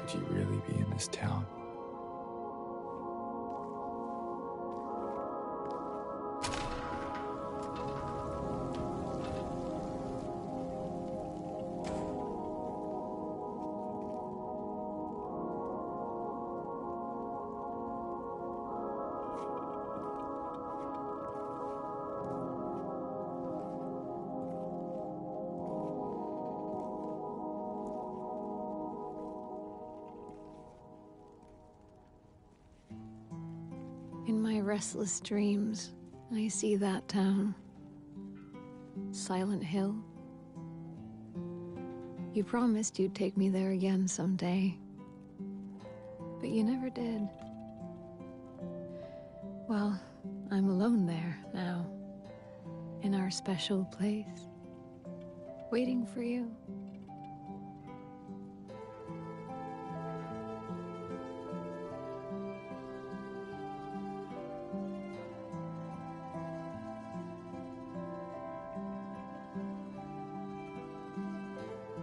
Could you really be in this town? In my restless dreams, I see that town. Silent Hill. You promised you'd take me there again someday. But you never did. Well, I'm alone there now. In our special place. Waiting for you.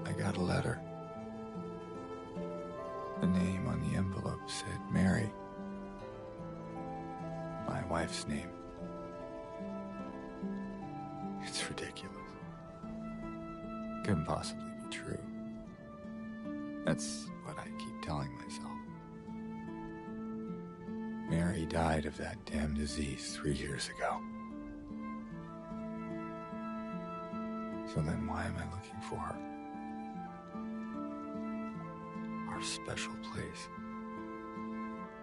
I got a letter. The name on the envelope said Mary. My wife's name. It's ridiculous. Couldn't possibly be true. That's what I keep telling myself. Mary died of that damn disease 3 years ago. So then why am I looking for her? Our special place.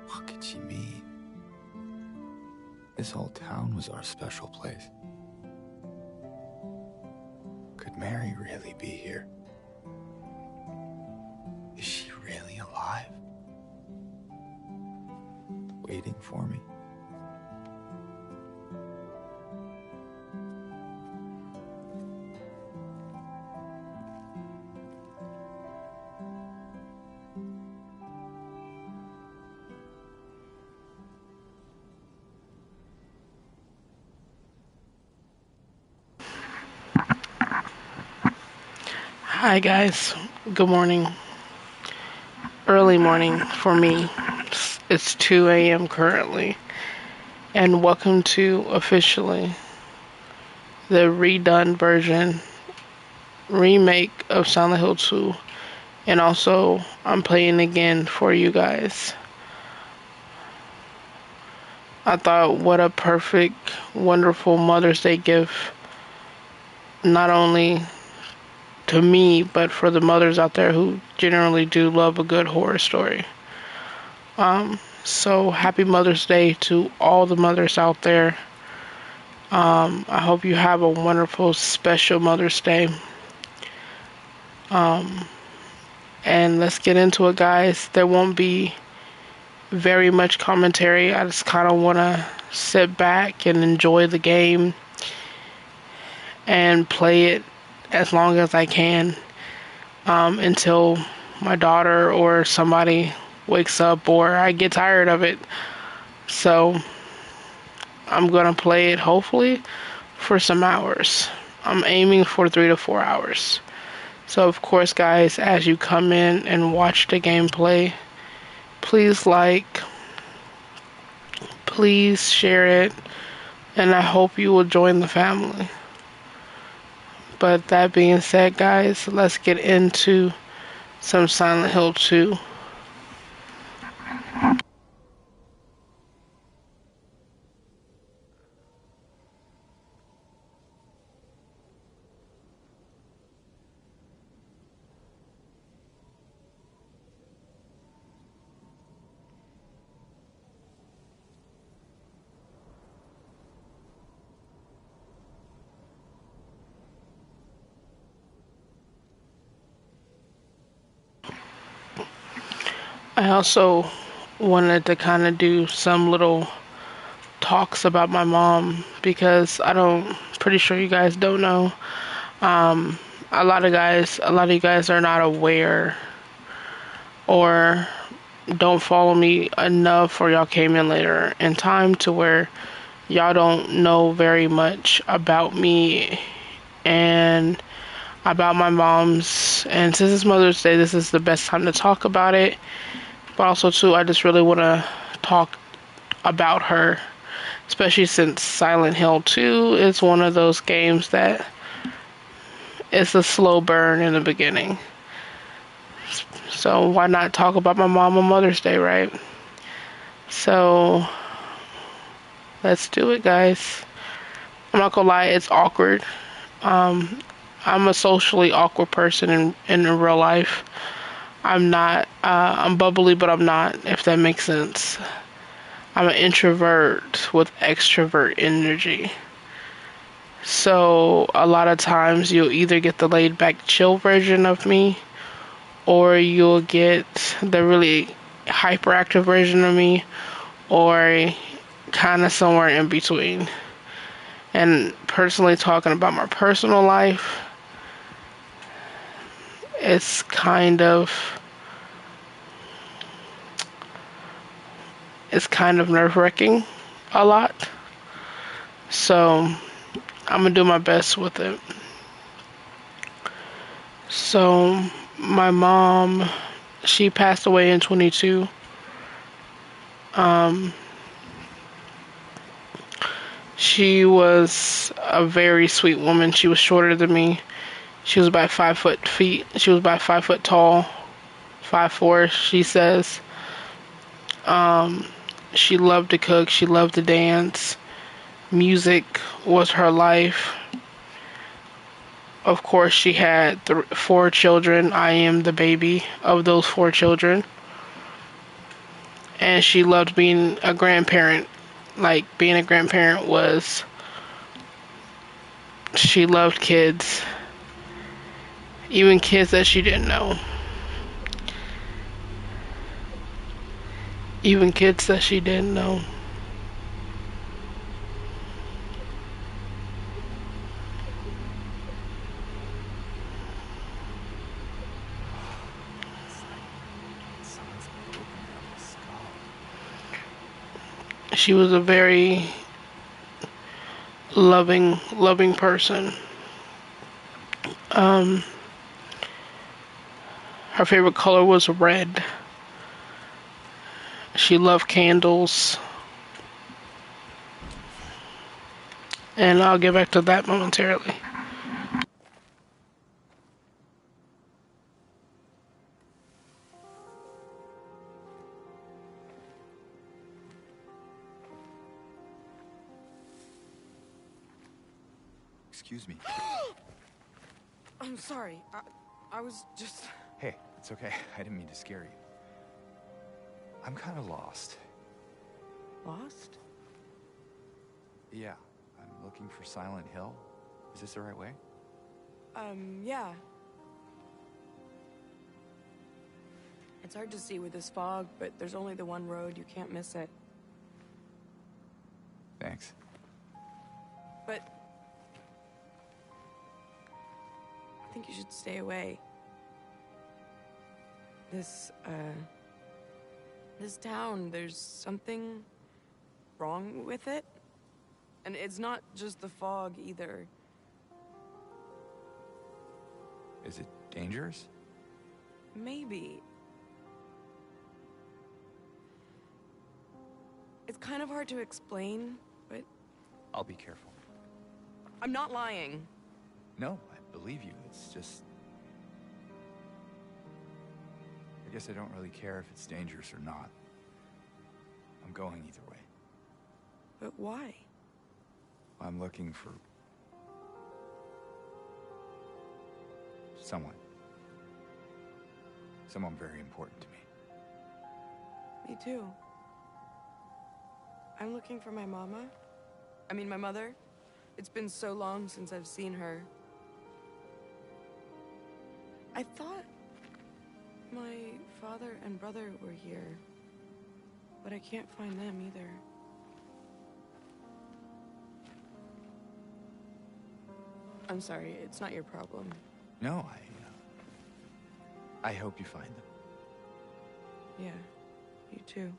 What could she mean? This whole town was our special place. Could Mary really be here? Is she really alive? Waiting for me? Hi guys, good morning. Early morning for me. It's 2 a.m. currently. And welcome to officially the redone version, remake of Silent Hill 2, And also, I'm playing again for you guys. I thought, what a perfect, wonderful Mother's Day gift, not only to me, but for the mothers out there who generally do love a good horror story. So happy Mother's Day to all the mothers out there. I hope you have a wonderful, special Mother's Day. And let's get into it, guys. There won't be very much commentary. I just kind of want to sit back and enjoy the game and play it as long as I can, until my daughter or somebody wakes up or I get tired of it. So I'm gonna play it hopefully for some hours. I'm aiming for 3 to 4 hours. So of course, guys, as you come in and watch the gameplay, please like, please share it, and I hope you will join the family. But that being said, guys, let's get into some Silent Hill 2. I also wanted to kind of do some little talks about my mom because pretty sure you guys don't know. A lot of you guys are not aware or don't follow me enough, or y'all came in later in time to where y'all don't know very much about me and about my mom's. And since it's Mother's Day, this is the best time to talk about it. But also, too, I just really want to talk about her, especially since Silent Hill 2 is one of those games that is a slow burn in the beginning. So why not talk about my mom on Mother's Day, right? So let's do it, guys. I'm not gonna lie, it's awkward. I'm a socially awkward person in real life. I'm not, I'm bubbly, but I'm not, if that makes sense. I'm an introvert with extrovert energy. So a lot of times you'll either get the laid back chill version of me, or you'll get the really hyperactive version of me, or kind of somewhere in between. And personally, talking about my personal life, it's kind of nerve-wracking a lot. So I'm gonna do my best with it. So my mom, she passed away in 22. She was a very sweet woman. She was shorter than me. She was about 5 feet. She was about 5 foot tall, 5'4", she says. She loved to cook. She loved to dance. Music was her life. Of course, she had 4 children. I am the baby of those 4 children. And she loved being a grandparent. Like, being a grandparent was... She loved kids. Even kids that she didn't know. Even kids that she didn't know. She was a very loving person. Her favorite color was red. She loved candles. And I'll get back to that momentarily. excuse me. I'm sorry. I was just... Hey, it's okay. I didn't mean to scare you. I'm kind of lost. Lost? Yeah, I'm looking for Silent Hill. Is this the right way? Yeah. It's hard to see with this fog, but there's only the one road. You can't miss it. Thanks. But... I think you should stay away. This town, there's something wrong with it. And it's not just the fog, either. Is it dangerous? Maybe. It's kind of hard to explain, but... I'll be careful. I'm not lying. No, I believe you. It's just... I guess I don't really care if it's dangerous or not. I'm going either way. But why? I'm looking for... someone. Someone very important to me. Me too. I'm looking for my mama. I mean, my mother. It's been so long since I've seen her. I thought my father and brother were here, but I can't find them either. I'm sorry, it's not your problem. No, I hope you find them. Yeah, you too.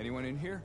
Anyone in here?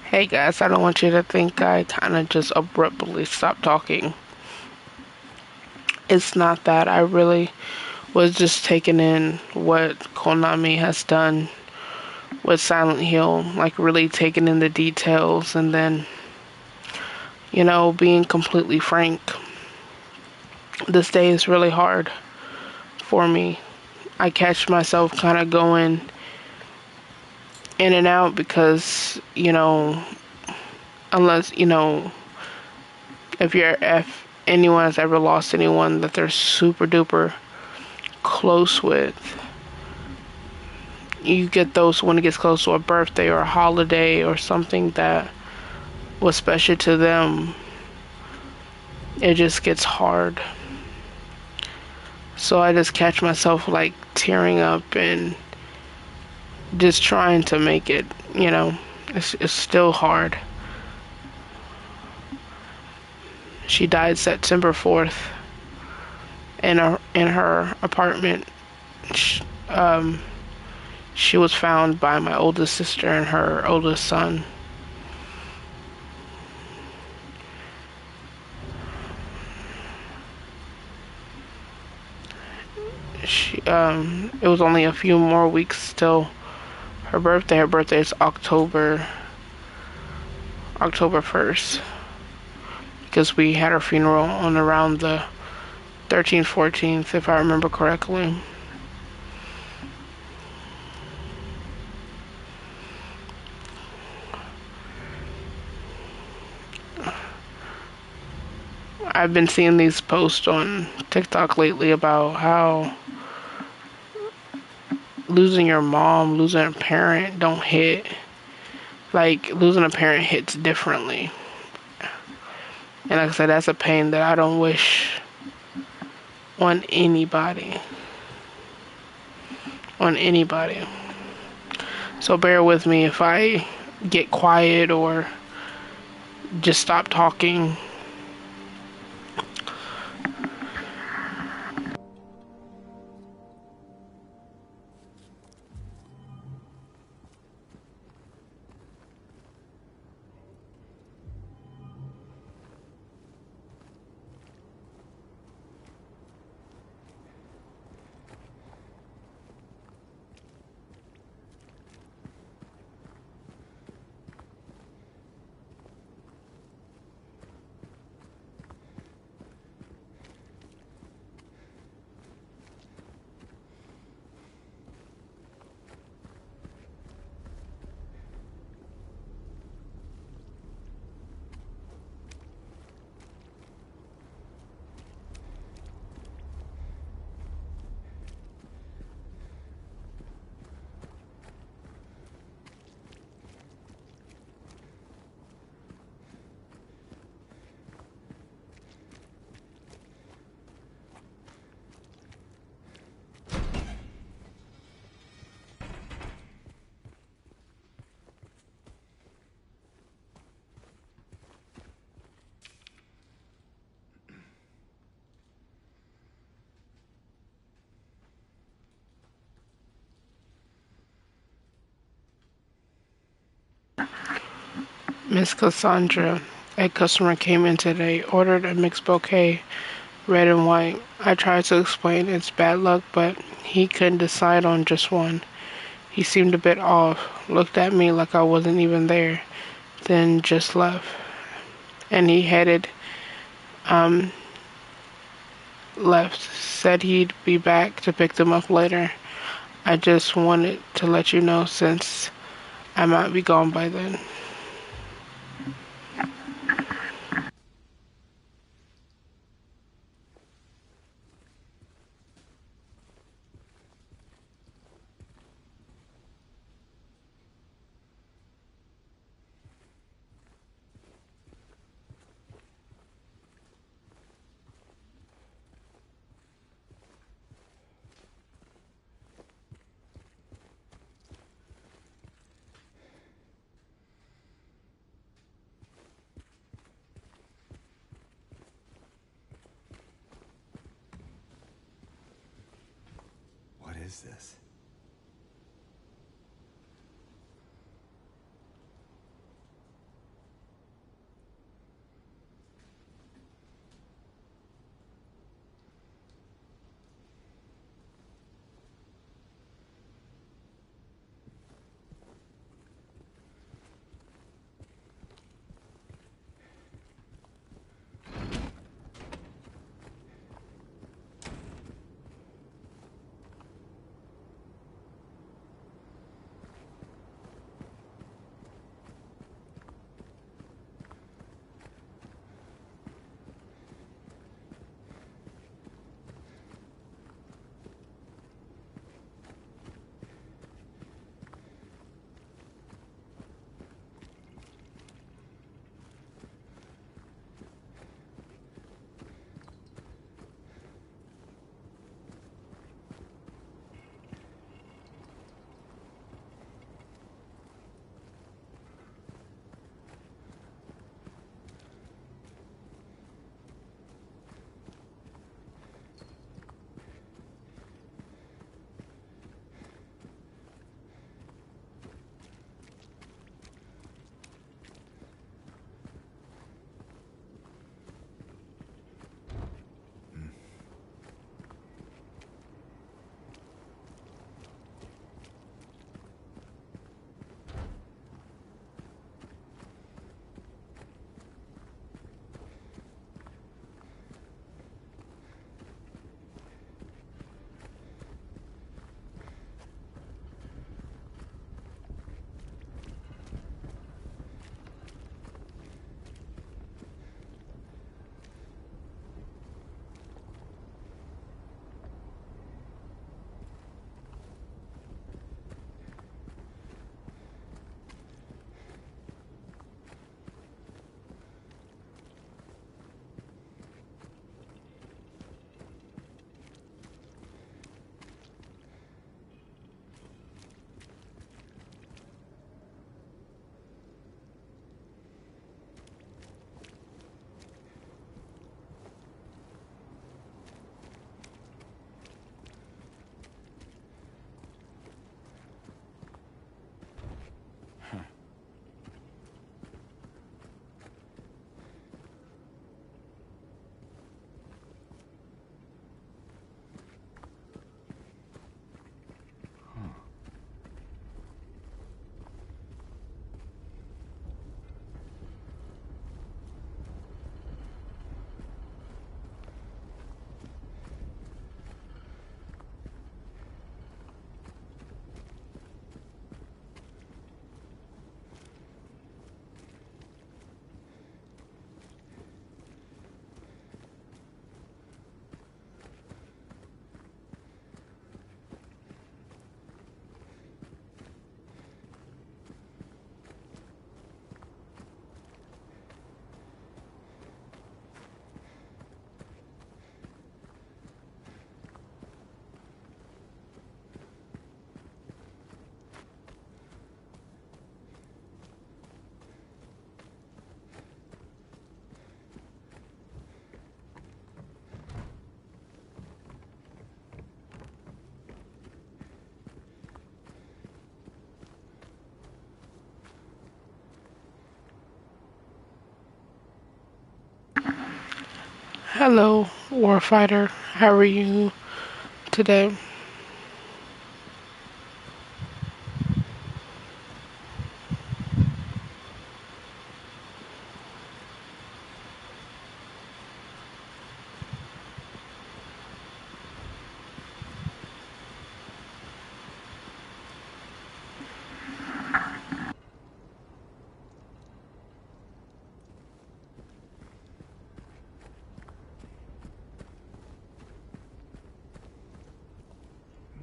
Hey guys, I don't want you to think I kind of just abruptly stopped talking. It's not that. I really was just taking in what Konami has done with Silent Hill, like really taking in the details, and then, being completely frank, this day is really hard for me. I catch myself kind of going in and out because, unless, if anyone has ever lost anyone that they're super duper close with, you get those when it gets close to a birthday or a holiday or something that was special to them. It just gets hard. So I just catch myself like tearing up and just trying to make it, it's still hard. She died September 4th in her apartment. She was found by my oldest sister and her oldest son. It was only a few more weeks till her birthday. Her birthday is October 1st. Because we had her funeral on around the 13th, 14th, if I remember correctly. I've been seeing these posts on TikTok lately about how losing your mom, losing a parent don't hit. Like, losing a parent hits differently. And like I said, that's a pain that I don't wish on anybody. On anybody. So bear with me if I get quiet or just stop talking. Miss Cassandra, a customer came in today, ordered a mixed bouquet, red and white. I tried to explain it's bad luck, but he couldn't decide on just one. He seemed a bit off, looked at me like I wasn't even there, then just left. And he headed, um, left, said he'd be back to pick them up later. I just wanted to let you know since I might be gone by then. What is this? Hello, Warfighter. How are you today?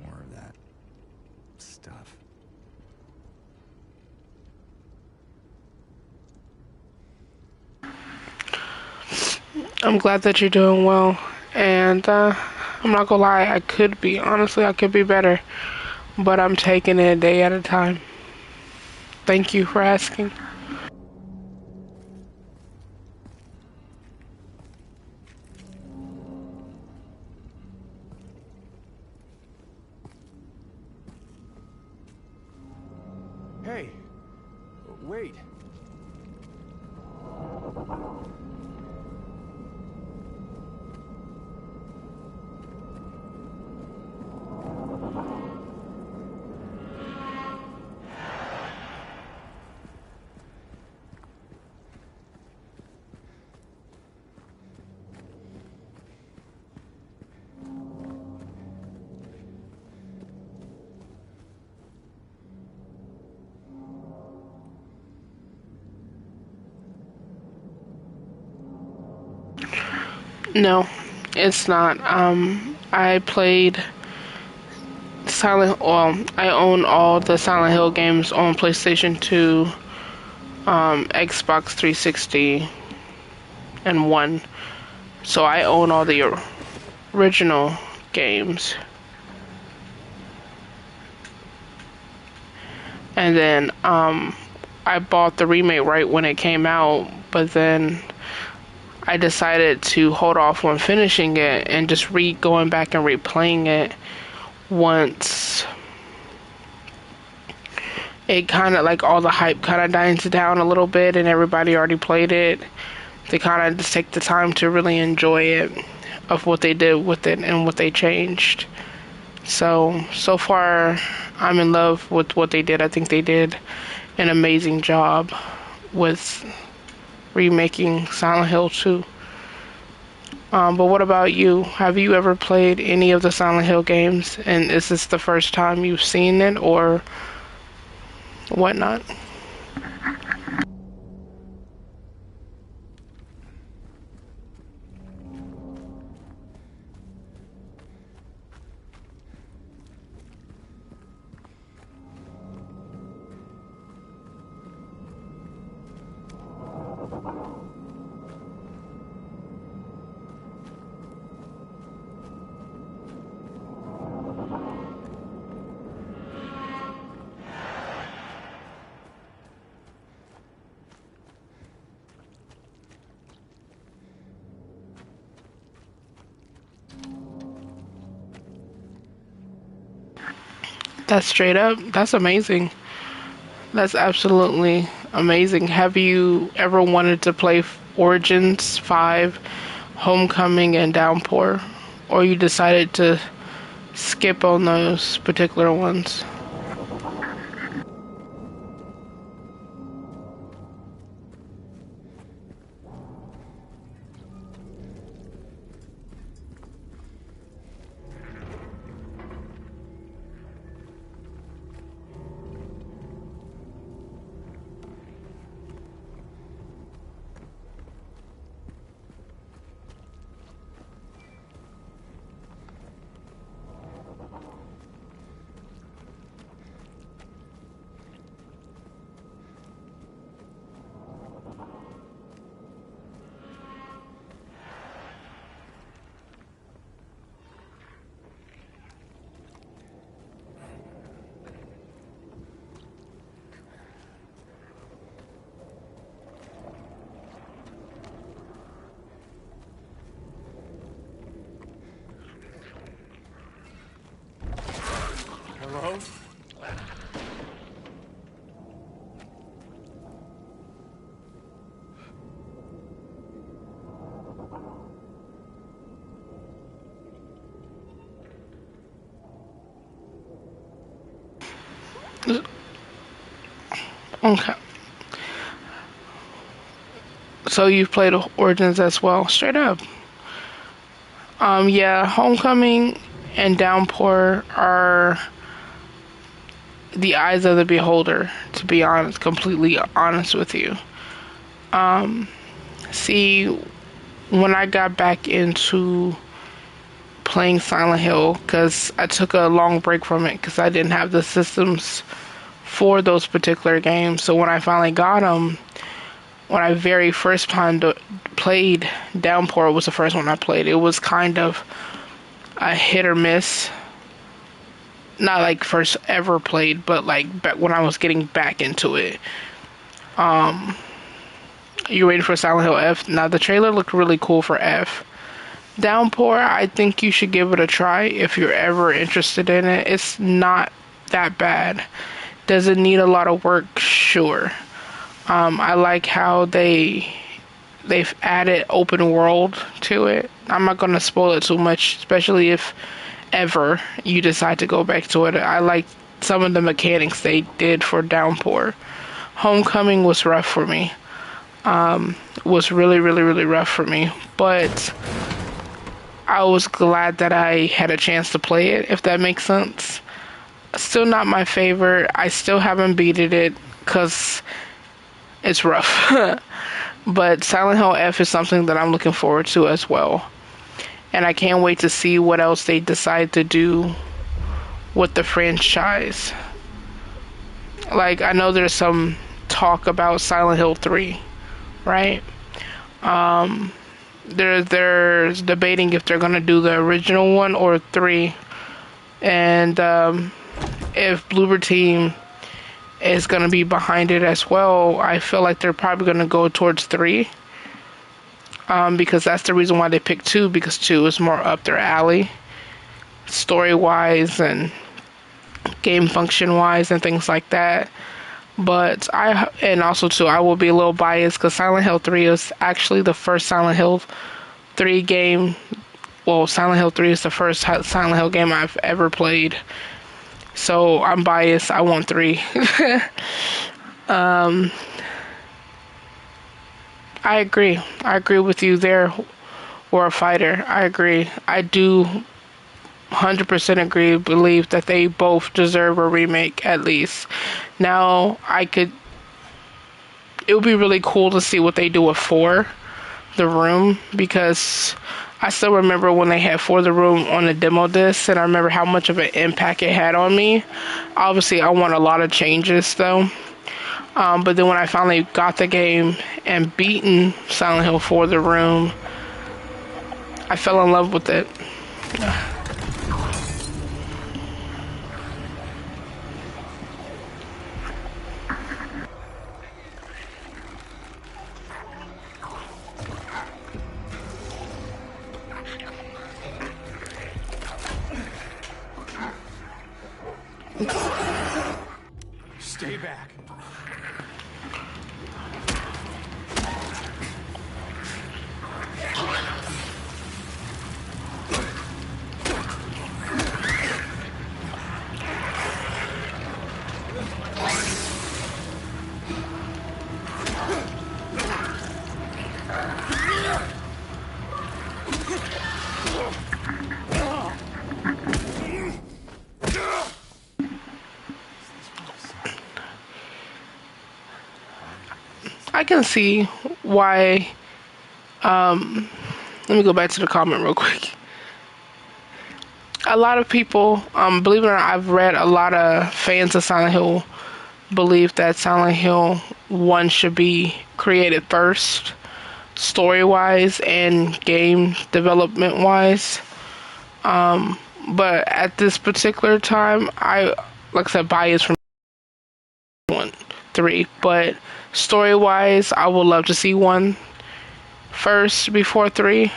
More of that stuff. I'm glad that you're doing well, and I'm not gonna lie, honestly, I could be better, but I'm taking it a day at a time. Thank you for asking. Hey, wait. No, it's not. I played I own all the Silent Hill games on PlayStation 2, Xbox 360, and 1. So I own all the original games. And then I bought the remake right when it came out, but then I decided to hold off on finishing it and just going back and replaying it once it kind of like all the hype kind of dies down a little bit and everybody already played it. They kind of just take the time to really enjoy it, of what they did with it and what they changed. So far, I'm in love with what they did. I think they did an amazing job with remaking Silent Hill 2. But what about you? Have you ever played any of the Silent Hill games? And is this the first time you've seen it or whatnot? That's straight up. That's amazing. That's absolutely amazing. Have you ever wanted to play Origins 5, Homecoming, and Downpour? Or you decided to skip on those particular ones? Hello? Okay. So you've played Origins as well, straight up. Yeah, Homecoming and Downpour are the eyes of the beholder, to be honest, completely honest with you. See, when I got back into playing Silent Hill, because I took a long break from it because I didn't have the systems for those particular games. So when I finally got them, when I very first time played Downpour was the first one I played. It was kind of a hit or miss. Not like first ever played, but like back when I was getting back into it. You ready for Silent Hill F? Now the trailer looked really cool for F. Downpour, I think you should give it a try if you're ever interested in it. It's not that bad. Does it need a lot of work? Sure. I like how they've added open world to it. I'm not gonna spoil it too much, especially if ever you decide to go back to it. I like some of the mechanics they did for Downpour. Homecoming was rough for me. Was really, really, really rough for me. But I was glad that I had a chance to play it, if that makes sense. Still not my favorite. I still haven't beaten it because it's rough. But Silent Hill F is something that I'm looking forward to as well. And I can't wait to see what else they decide to do with the franchise. Like, I know there's some talk about Silent Hill 3, right? There's debating if they're gonna do the original one or 3. And if Bloober Team is gonna be behind it as well, I feel like they're probably gonna go towards 3. Because that's the reason why they picked 2, because 2 is more up their alley, story-wise and game function-wise and things like that. But and also too, I will be a little biased because Silent Hill 3 is actually the first Silent Hill 3 game. Well, Silent Hill 3 is the first Silent Hill game I've ever played. So I'm biased. I want 3. I agree. I agree with you there, War Fighter. I agree. I do 100% agree, believe that they both deserve a remake at least. Now, it would be really cool to see what they do with 4, The Room, because I still remember when they had 4 The Room on the demo disc, and I remember how much of an impact it had on me. Obviously, I want a lot of changes though. But then when I finally got the game and beaten Silent Hill 4 The Room, I fell in love with it. Stay back. I can see why. Let me go back to the comment real quick. A lot of people, believe it or not, I've read a lot of fans of Silent Hill believe that Silent Hill 1 should be created first, story-wise and game development-wise. But at this particular time, like I said, bias from 3. But story-wise, I would love to see 1 first before 3.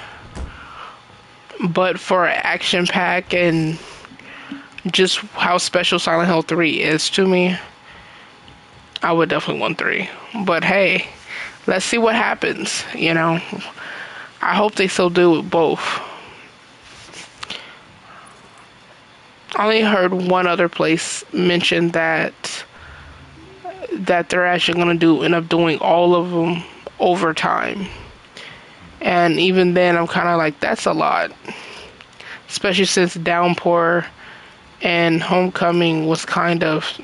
But for action pack and just how special Silent Hill 3 is to me, I would definitely want 3. But hey, let's see what happens, you know. I hope they still do both. I only heard one other place mention that they're actually gonna end up doing all of them over time. And even then, I'm kind of like, that's a lot, especially since Downpour and Homecoming was kind of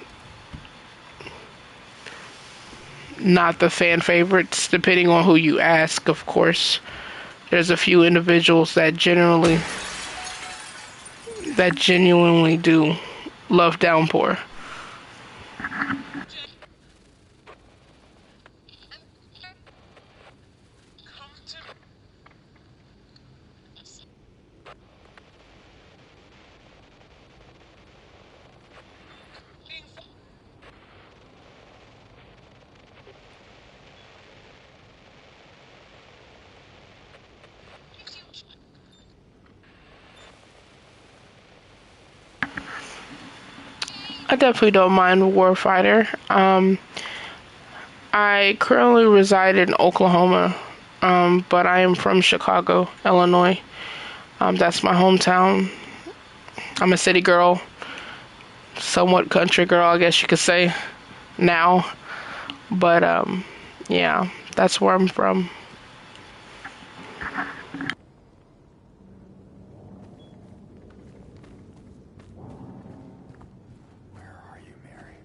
not the fan favorites, depending on who you ask, of course. There's a few individuals that genuinely do love Downpour. I definitely don't mind Warfighter. I currently reside in Oklahoma, but I am from Chicago, Illinois. That's my hometown. I'm a city girl, somewhat country girl, I guess you could say now. But yeah, that's where I'm from. Where are you, Mary?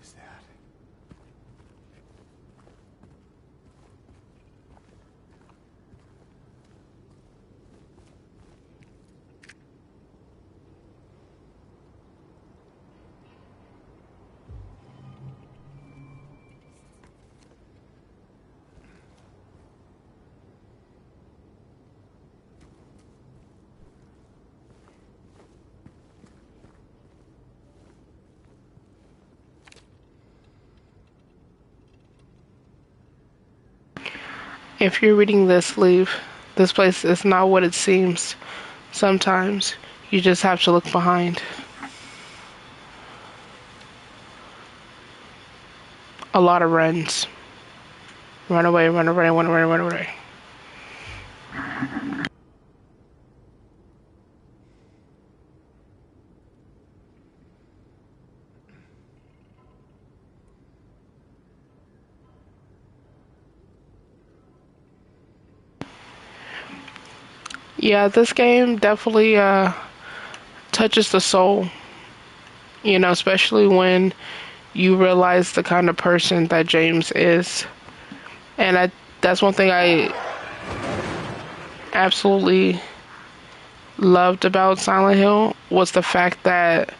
Is that? If you're reading this, leave. This place is not what it seems. Sometimes you just have to look behind. A lot of runs. Run away, run away, run away, run away. Yeah, this game definitely touches the soul. You know, especially when you realize the kind of person that James is. And that's one thing I absolutely loved about Silent Hill was the fact that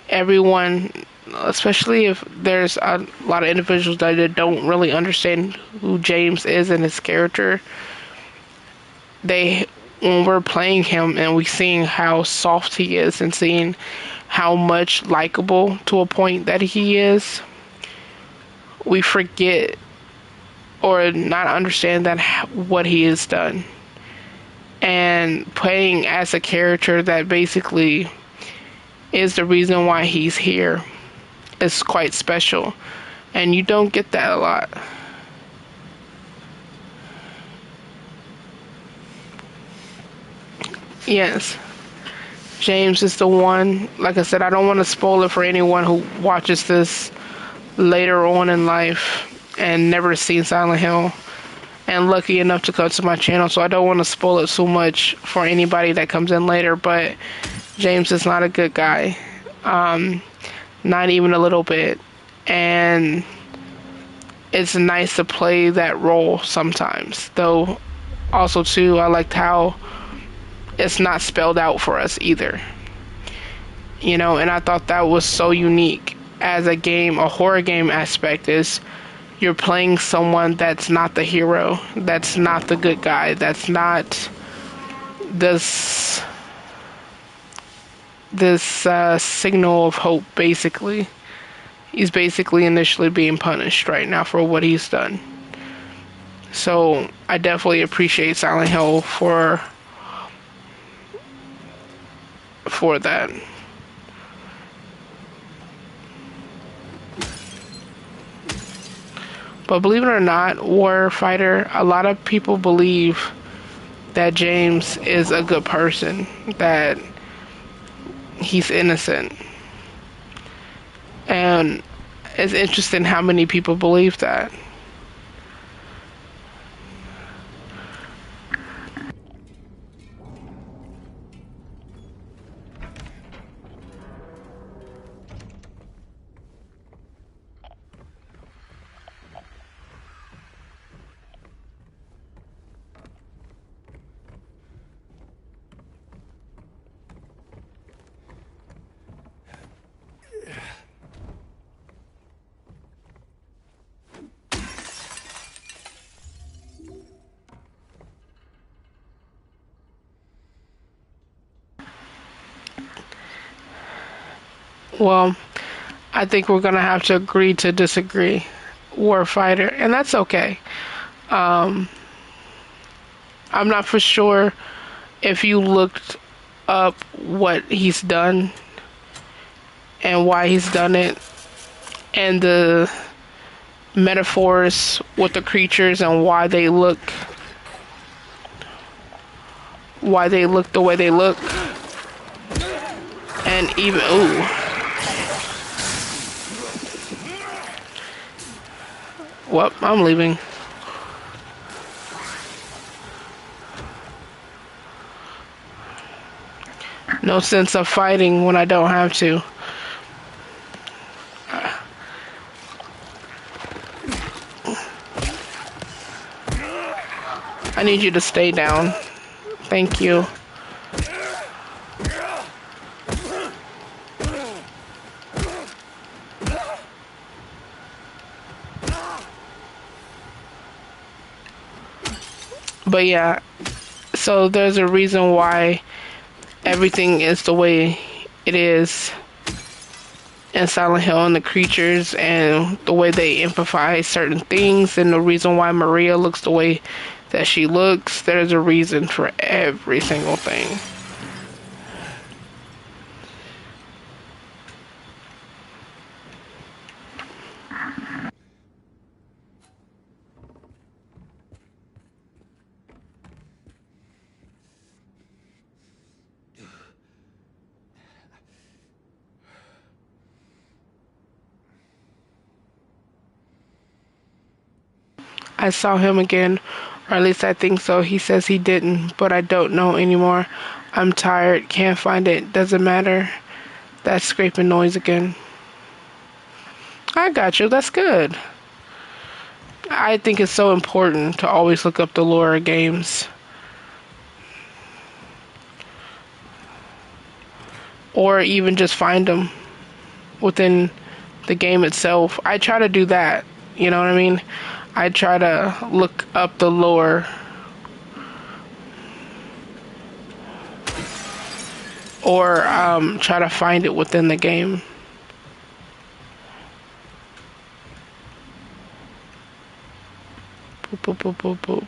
everyone, especially if there's a lot of individuals that don't really understand who James is and his character, when we're playing him and we seeing how soft he is and seeing how much likable to a point that he is, we forget or not understand that what he has done. And playing as a character that basically is the reason why he's here is quite special. And you don't get that a lot. Yes. James is the one. Like I said, I don't want to spoil it for anyone who watches this later on in life and never seen Silent Hill and lucky enough to come to my channel, so I don't want to spoil it so much for anybody that comes in later, but James is not a good guy. Not even a little bit. and it's nice to play that role sometimes. Though, also too, I liked how it's not spelled out for us either. You know, and I thought that was so unique as a game, a horror game aspect is you're playing someone that's not the hero, that's not the good guy, that's not this signal of hope. Basically, he's basically initially being punished right now for what he's done. So I definitely appreciate Silent Hill for that. But believe it or not, Warfighter, a lot of people believe that James is a good person, that he's innocent. And it's interesting how many people believe that. Well, I think we're gonna have to agree to disagree, Warfighter, and that's okay. I'm not for sure if you looked up what he's done and why he's done it, and the metaphors with the creatures and why they look the way they look, and even well, I'm leaving. No sense of fighting when I don't have to. I need you to stay down. Thank you. But yeah, so there's a reason why everything is the way it is in Silent Hill, and the creatures and the way they emphasize certain things, and the reason why Maria looks the way that she looks. There's a reason for every single thing. I saw him again, or at least I think so. He says he didn't, but I don't know anymore. I'm tired, can't find it, doesn't matter. That scraping noise again. I got you, that's good. I think it's so important to always look up the lore of games. Or even just find them within the game itself. I try to do that, you know what I mean? I try to look up the lore. Or try to find it within the game. Boop, boop, boop, boop, boop.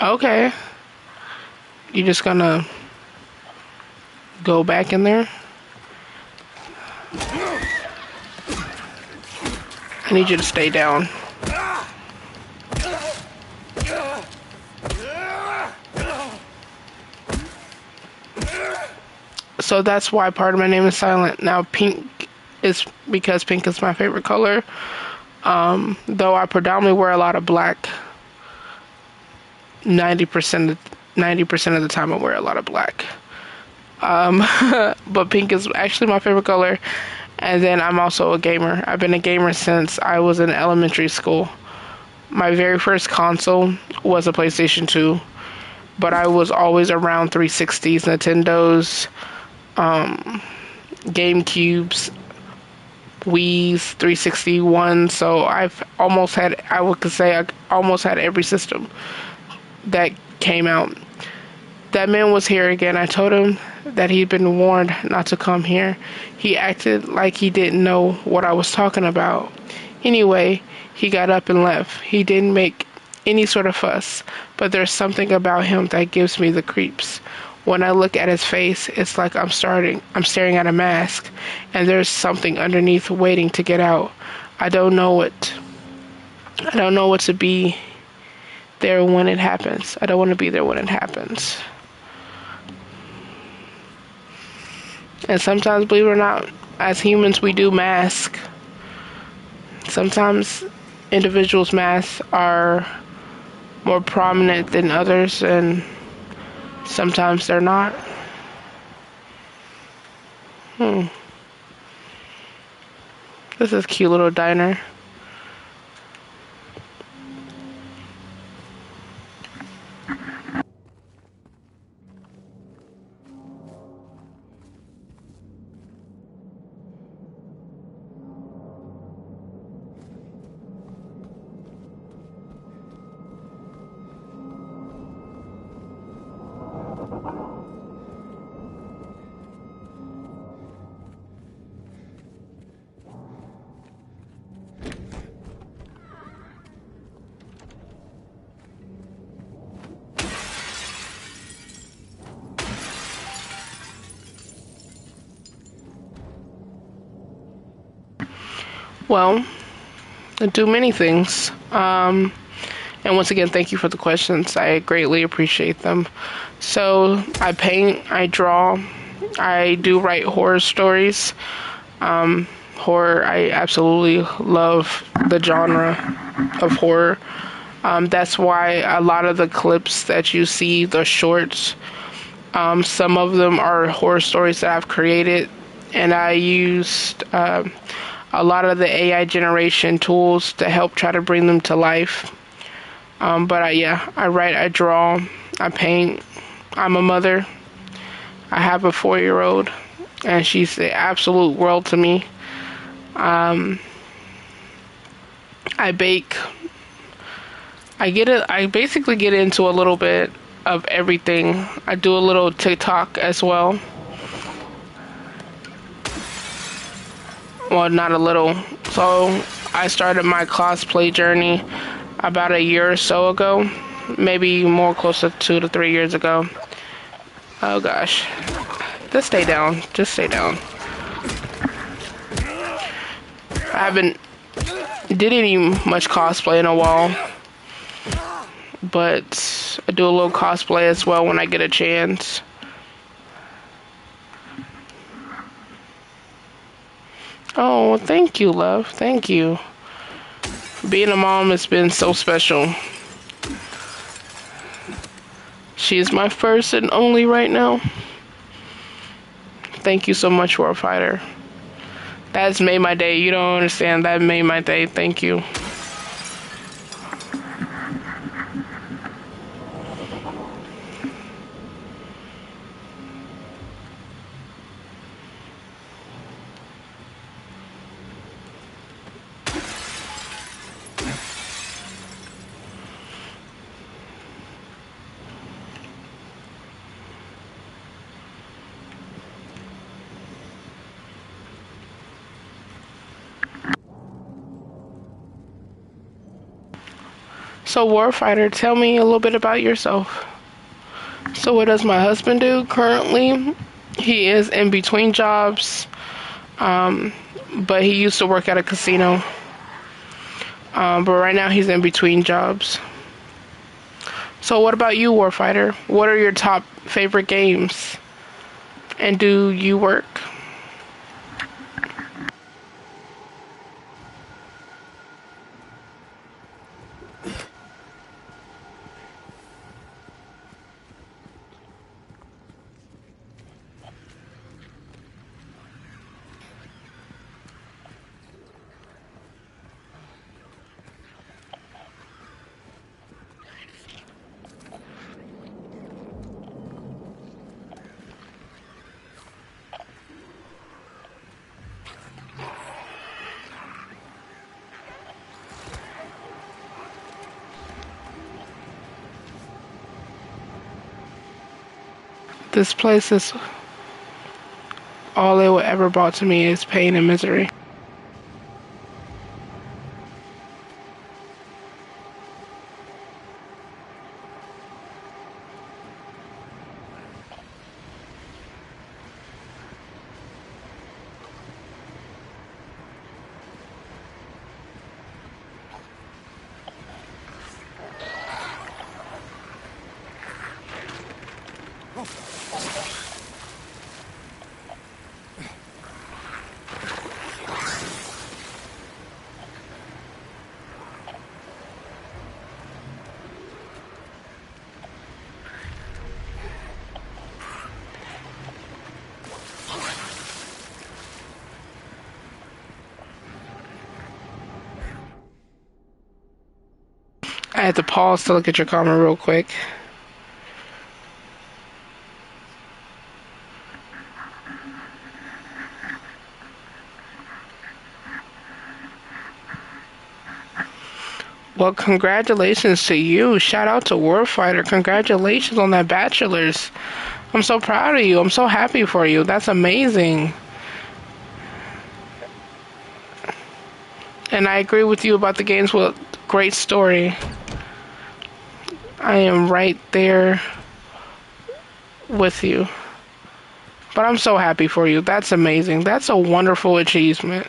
Okay. You just gonna go back in there? I need you to stay down. So that's why part of my name is Silent. Now pink is because pink is my favorite color. Though I predominantly wear a lot of black. 90% of the time I wear a lot of black. But pink is actually my favorite color. And then I'm also a gamer. I've been a gamer since I was in elementary school. My very first console was a PlayStation 2, but I was always around 360s, Nintendos, GameCubes, Wii's, 361. So I almost had every system that came out. That man was here again. I told him that he'd been warned not to come here. He acted like he didn't know what I was talking about. Anyway, he got up and left. He didn't make any sort of fuss, but there's something about him that gives me the creeps. When I look at his face, it's like I'm staring at a mask, and there's something underneath waiting to get out. I don't know what to be there when it happens. I don't want to be there when it happens. And sometimes, believe it or not, as humans, we do mask. Sometimes individuals' masks are more prominent than others, and sometimes they're not. This is a cute little diner. Well, I do many things. And once again, thank you for the questions. I greatly appreciate them. So I paint, I draw, I do write horror stories. Horror, I absolutely love the genre of horror. That's why a lot of the clips that you see, the shorts, some of them are horror stories that I've created, and I used a lot of the AI generation tools to help try to bring them to life. But I write, I draw, I paint. I'm a mother. I have a 4-year-old, and she's the absolute world to me. I bake. I get it. I basically get into a little bit of everything. I do a little TikTok as well. Well, not a little. So I started my cosplay journey about a year or so ago, maybe more closer to 2 to 3 years ago. Oh gosh, just stay down. Just stay down. I haven't did any much cosplay in a while, but I do a little cosplay as well when I get a chance. Oh, thank you, love. Thank you. Being a mom has been so special. She is my first and only right now. Thank you so much, Warfighter. That's made my day. You don't understand. That made my day. Thank you. So, Warfighter, tell me a little bit about yourself. So, what does my husband do currently? He is in between jobs, but he used to work at a casino. But right now, he's in between jobs. So, what about you, Warfighter? What are your top favorite games? And do you work? This place is all it will ever brought to me is pain and misery. I had to pause to look at your comment real quick. Well, congratulations to you. Shout out to Warfighter. Congratulations on that bachelor's. I'm so proud of you. I'm so happy for you. That's amazing. And I agree with you about the games with great story. I am right there with you. But I'm so happy for you. That's amazing. That's a wonderful achievement.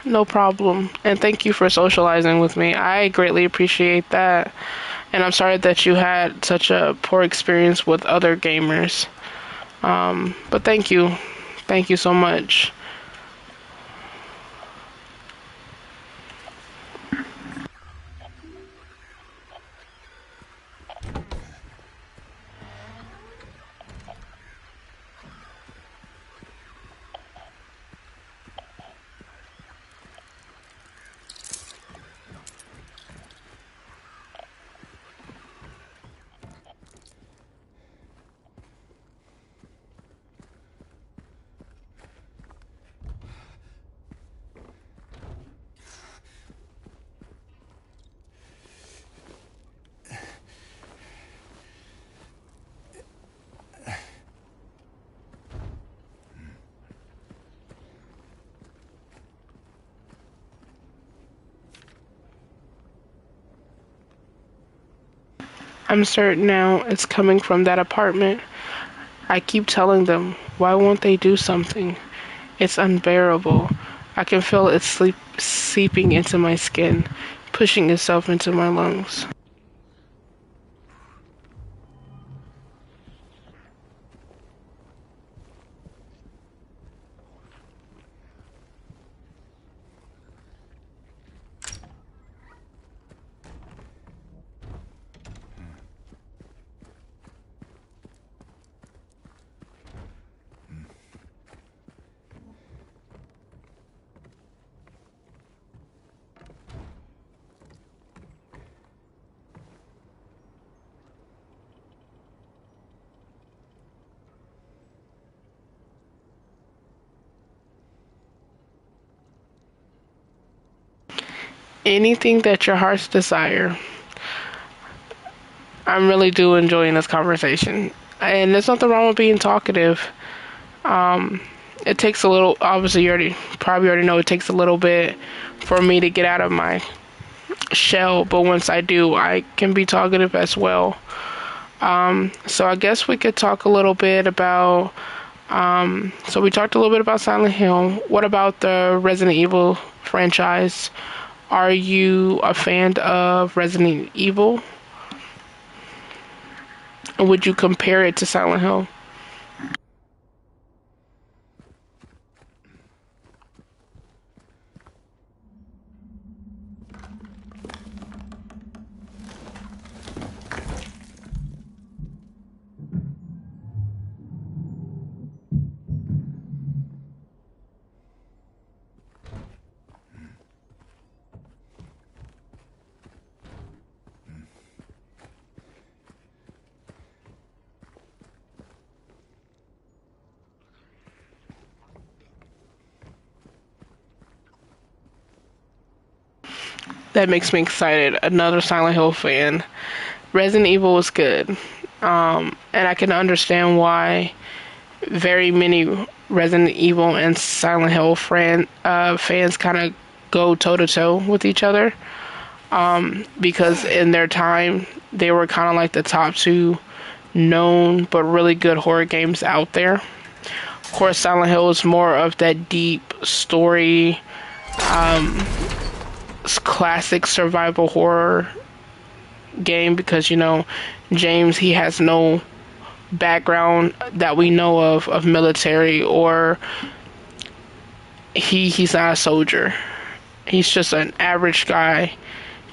No problem. And thank you for socializing with me. I greatly appreciate that. And I'm sorry that you had such a poor experience with other gamers. But thank you. Thank you so much. I'm certain now it's coming from that apartment. I keep telling them, why won't they do something? It's unbearable. I can feel it seeping into my skin, pushing itself into my lungs. Anything that your hearts desire. I'm really do enjoying this conversation. And there's nothing wrong with being talkative. Um, it takes a little, obviously you probably already know it takes a little bit for me to get out of my shell, but once I do, I can be talkative as well. So I guess we could talk a little bit about, so we talked a little bit about Silent Hill. What about the Resident Evil franchise? Are you a fan of Resident Evil? Would you compare it to Silent Hill? That makes me excited. Another Silent Hill fan. Resident Evil was good. And I can understand why very many Resident Evil and Silent Hill fans kind of go toe to toe with each other. Because in their time, they were kind of like the top two known but really good horror games out there. Of course, Silent Hill is more of that deep story, classic survival horror game because, you know, James, he has no background that we know of military, or he's not a soldier. He's just an average guy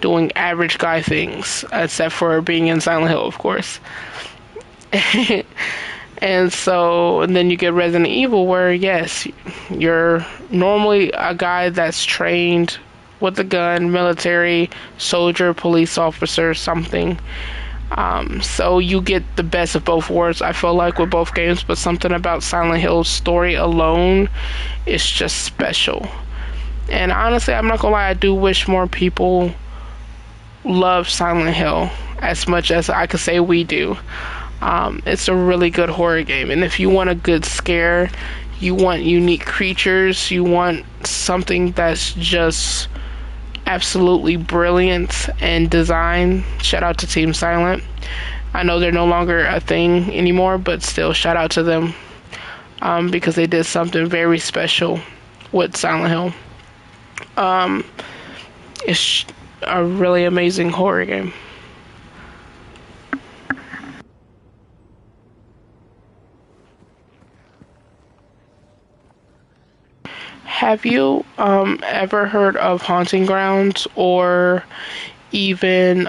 doing average guy things, except for being in Silent Hill, of course. And then you get Resident Evil, where yes, you're normally a guy that's trained with a gun, military, soldier, police officer, something. So you get the best of both worlds, I feel like, with both games, but something about Silent Hill's story alone is just special. And honestly, I'm not gonna lie, I do wish more people love Silent Hill as much as I could say we do. It's a really good horror game, and if you want a good scare, you want unique creatures, you want something that's just absolutely brilliant and design, shout out to Team Silent. I know they're no longer a thing anymore, but still shout out to them, because they did something very special with Silent Hill. Um, it's a really amazing horror game. Have you ever heard of Haunting Grounds or even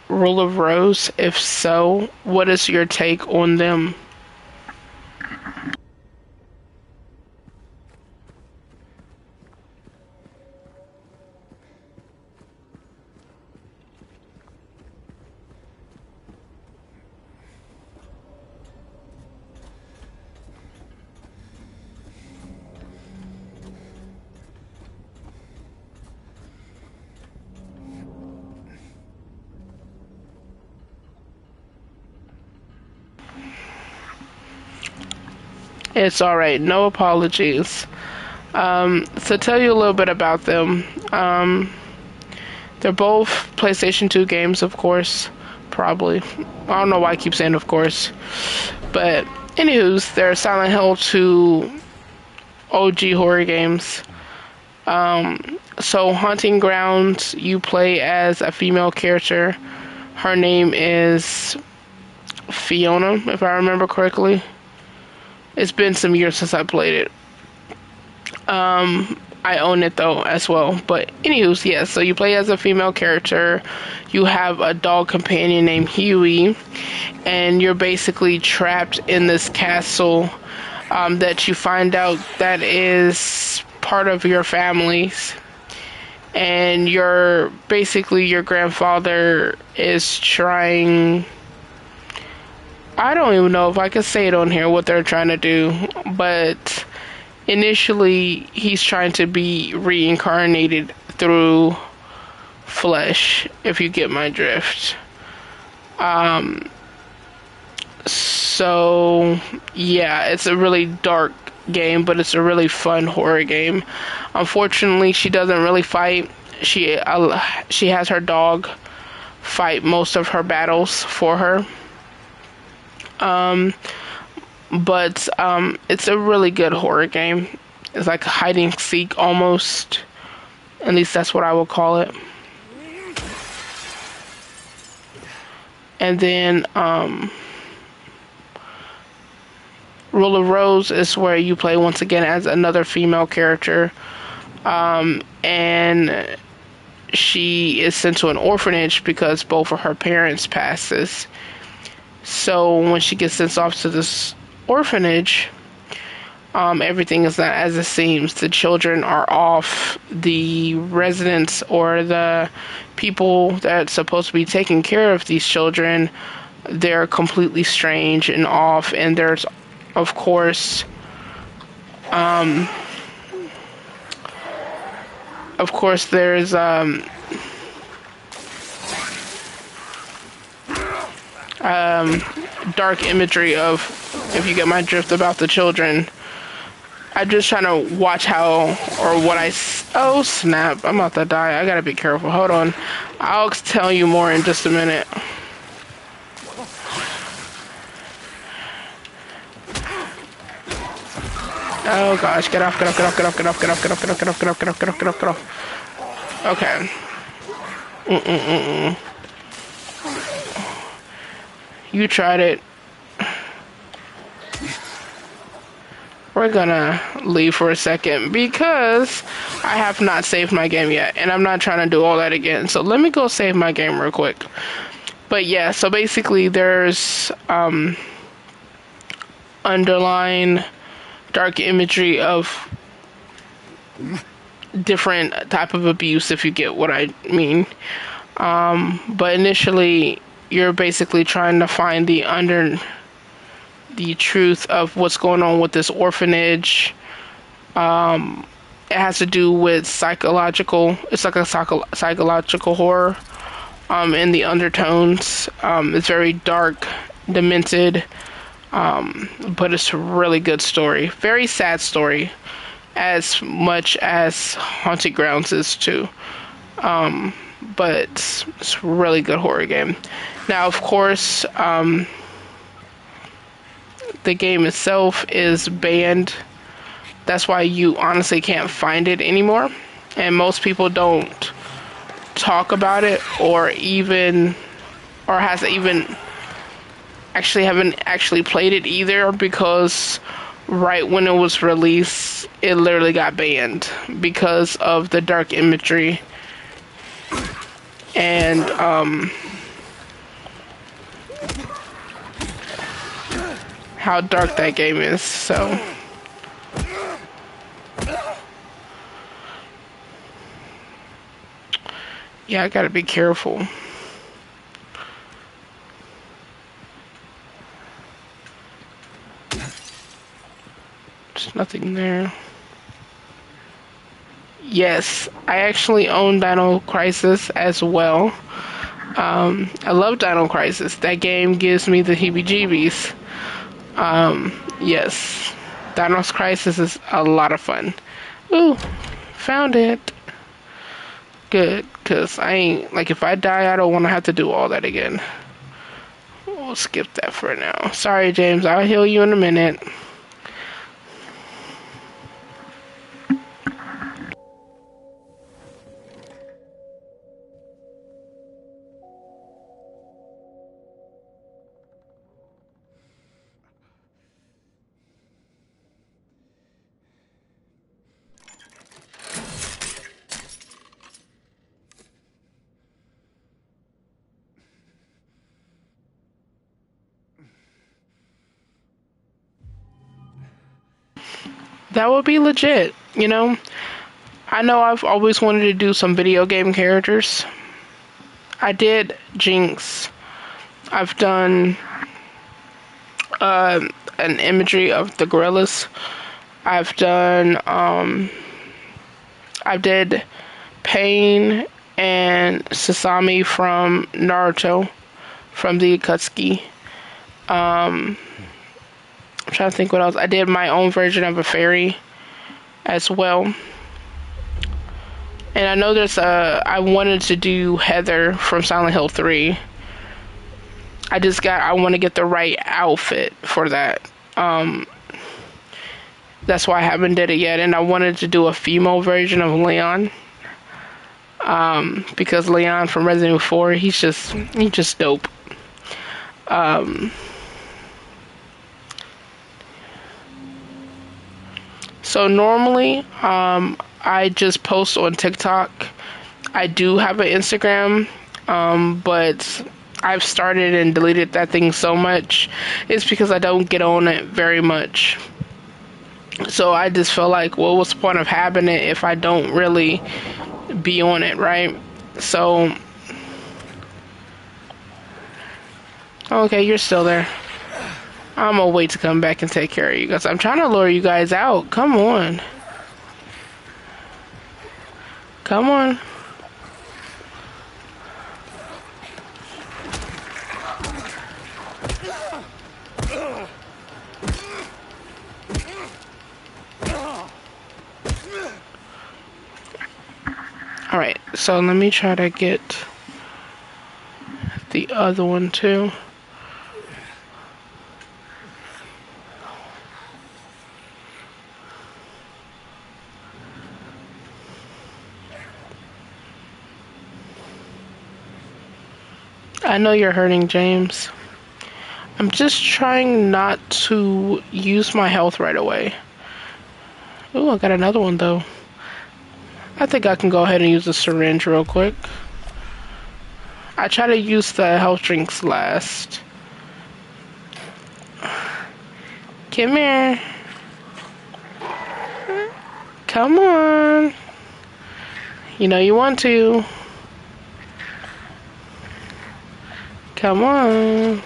Rule of Rose? If so, what is your take on them? It's alright, no apologies. To tell you a little bit about them, they're both PlayStation 2 games, of course. Probably. I don't know why I keep saying of course. But, anywho's, they're Silent Hill 2 OG horror games. So, Haunting Grounds, you play as a female character. Her name is Fiona, if I remember correctly. It's been some years since I played it. I own it though as well. But anywho, yeah, so you play as a female character. You have a dog companion named Huey, and you're basically trapped in this castle that you find out that is part of your family's. And your grandfather is trying. I don't even know if I can say it on here what they're trying to do, but initially he's trying to be reincarnated through flesh, if you get my drift. So yeah, it's a really dark game, but it's a really fun horror game. Unfortunately, she doesn't really fight. She has her dog fight most of her battles for her. But it's a really good horror game. It's like hide and seek almost. At least that's what I would call it. And then Rule of Rose is where you play once again as another female character. And she is sent to an orphanage because both of her parents passes. So when she gets sent off to this orphanage, everything is not as it seems. The children are off. The residents or the people that's supposed to be taking care of these children, they're completely strange and off. And there's, of course, there's dark imagery of, if you get my drift, about the children. I'm just trying to watch how or what oh snap, I'm about to die. I gotta be careful. Hold on. I'll tell you more in just a minute. Oh gosh, get off, get off, get off, get off, get off, get off, get off, get off, get off, get off, get off, get off, get off, get off. Okay. You tried it. We're gonna leave for a second because I have not saved my game yet, and I'm not trying to do all that again. So let me go save my game real quick. But yeah, so basically there's underlying dark imagery of different type of abuse, if you get what I mean. But initially you're basically trying to find the truth of what's going on with this orphanage. It has to do with psychological. It's like a psychological horror. In the undertones, it's very dark, demented, but it's a really good story. Very sad story, as much as Haunted Grounds is too. But it's a really good horror game. Now, of course, the game itself is banned. That's why you honestly can't find it anymore. and most people don't talk about it or has even haven't actually played it either, because right when it was released, it literally got banned because of the dark imagery and how dark that game is. So yeah, I gotta be careful. There's nothing there. Yes, I actually own Dino Crisis as well. I love Dino Crisis. That game gives me the heebie-jeebies. Yes, Dino Crisis is a lot of fun. Ooh, found it. Good, because I ain't, like, if I die, I don't want to have to do all that again. We'll skip that for now. Sorry, James, I'll heal you in a minute. That would be legit, you know? I know I've always wanted to do some video game characters. I did Jinx. I've done an imagery of the gorillas. I've done, I did Pain and Sasami from Naruto, from the Akatsuki. I'm trying to think what else. I did my own version of a fairy as well. And I know I wanted to do Heather from Silent Hill 3. I want to get the right outfit for that. That's why I haven't did it yet. And I wanted to do a female version of Leon. Because Leon from Resident Evil 4, he's just dope. So normally, I just post on TikTok. I do have an Instagram, but I've started and deleted that thing so much. It's because I don't get on it very much. So I just feel like, well, what's the point of having it if I don't really be on it, right? So, okay, you're still there. I'm gonna wait to come back and take care of you guys. I'm trying to lure you guys out. Come on. Come on. Alright, so let me try to get the other one too. I know you're hurting, James. I'm just trying not to use my health right away. Ooh, I got another one though. I think I can go ahead and use the syringe real quick. I try to use the health drinks last. Come here. Come on. You know you want to. Come on.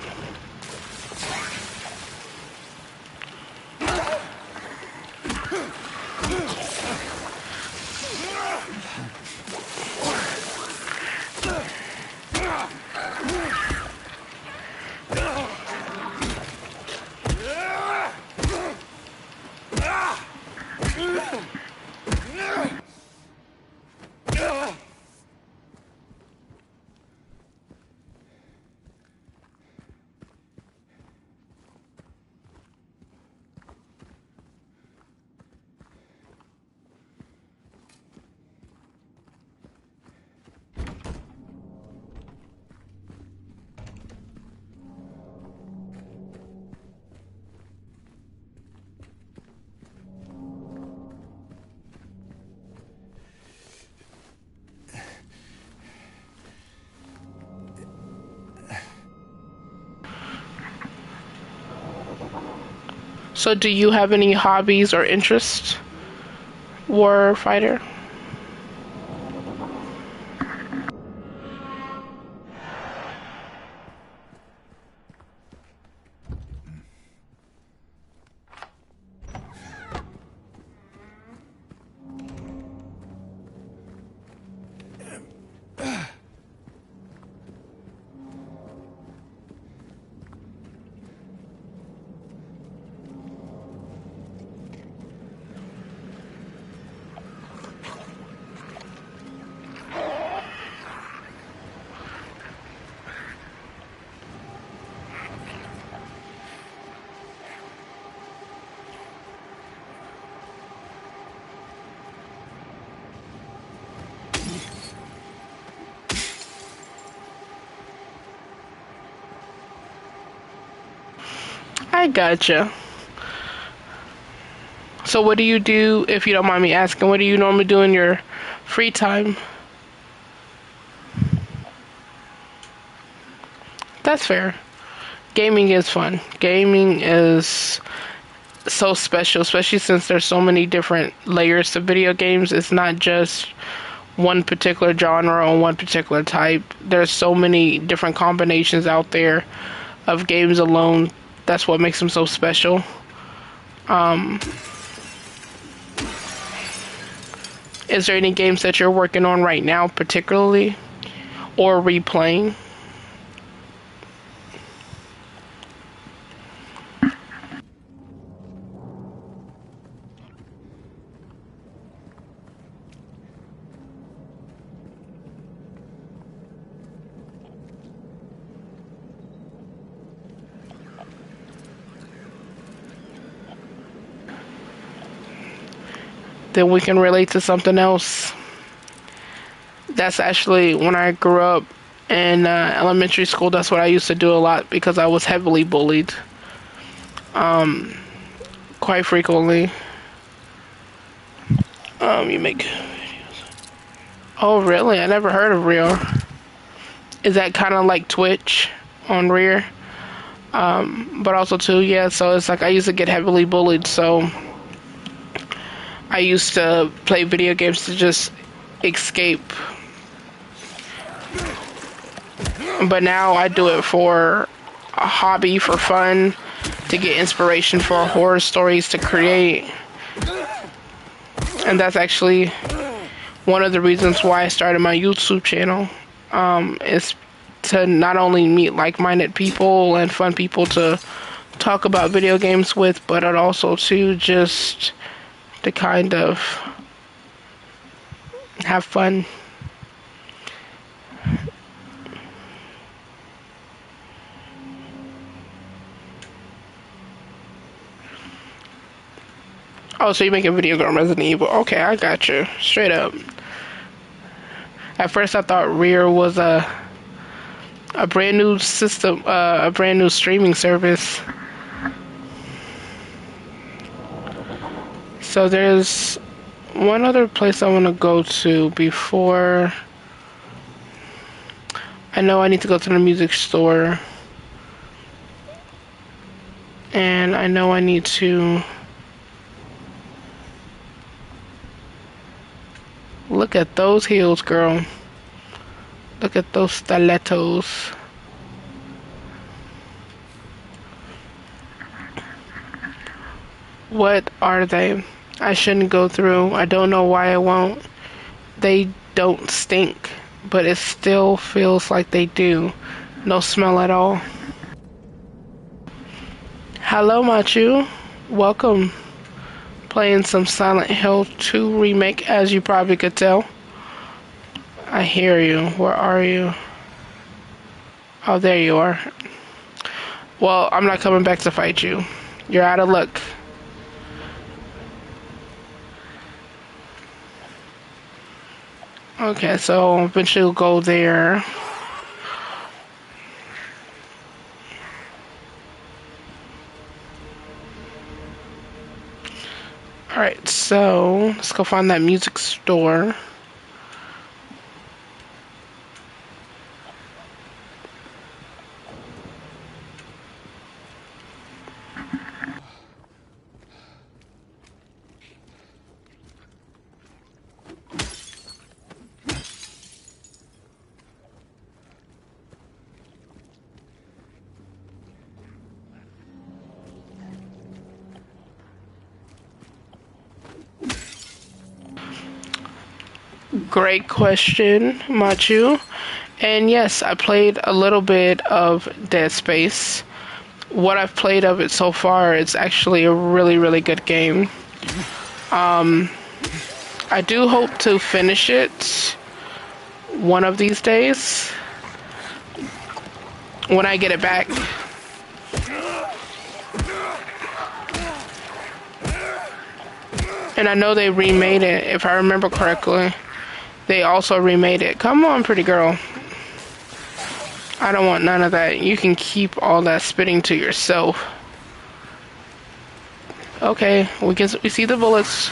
So do you have any hobbies or interests, war fighter? I gotcha. So what do you do, if you don't mind me asking, what do you normally do in your free time? That's fair. Gaming is fun. Gaming is so special, especially since there's so many different layers to video games. It's not just one particular genre or one particular type. There's so many different combinations out there of games alone. That's what makes them so special. Is there any games that you're working on right now particularly, or replaying? Then we can relate to something else. That's actually when I grew up in elementary school. That's what I used to do a lot because I was heavily bullied, quite frequently. You make videos. Oh, really? I never heard of Real. Is that kind of like Twitch on Rear? But also too, yeah. So it's like I used to get heavily bullied, so I used to play video games to just escape. But now I do it for a hobby, for fun, to get inspiration for horror stories to create. And that's actually one of the reasons why I started my YouTube channel. Is to not only meet like-minded people and fun people to talk about video games with, but also to just to kind of have fun. Oh, so you make a video game Resident Evil. Okay, I got you. Straight up. At first I thought Rear was a brand new system, a brand new streaming service. So there's one other place I want to go to before. I know I need to go to the music store. And I know I need to look at those heels, girl. Look at those stilettos. What are they? I shouldn't go through. I don't know why I won't. They don't stink, but it still feels like they do. No smell at all. Hello, Machu. Welcome. Playing some Silent Hill 2 Remake, as you probably could tell. I hear you. Where are you? Oh, there you are. Well, I'm not coming back to fight you. You're out of luck. Okay, so eventually we'll go there. Alright, so let's go find that music store. Great question, Machu. And yes, I played a little bit of Dead Space. What I've played of it so far, it's actually a really, really good game. I do hope to finish it one of these days when I get it back. And I know they remade it, if I remember correctly. They also remade it. Come on, pretty girl. I don't want none of that. You can keep all that spitting to yourself. Okay, we see the bullets.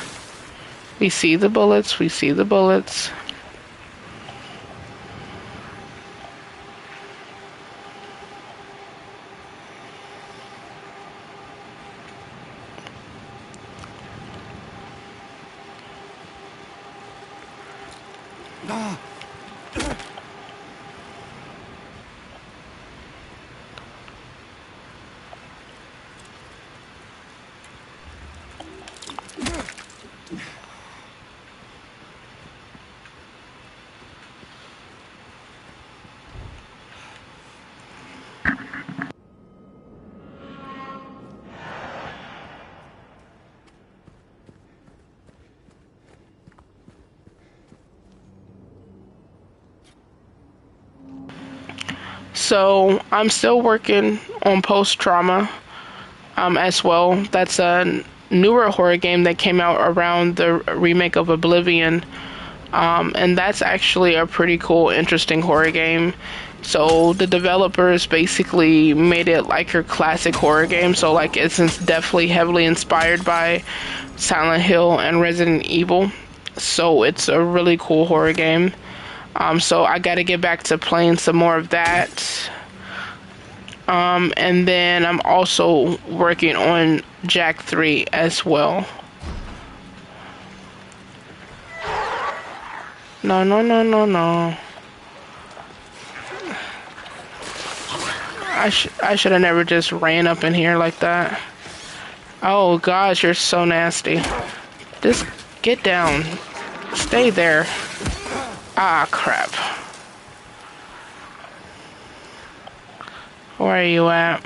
We see the bullets. We see the bullets. So I'm still working on Post Trauma as well. That's a newer horror game that came out around the remake of Oblivion. And that's actually a pretty cool, interesting horror game. So the developers basically made it like your classic horror game. So like it's definitely heavily inspired by Silent Hill and Resident Evil. So it's a really cool horror game. So I got to get back to playing some more of that. And then I'm also working on Jack 3 as well. No, no, no, no, no. I should have never just ran up in here like that. Oh gosh, you're so nasty. Just get down. Stay there. Ah, crap. Where are you at?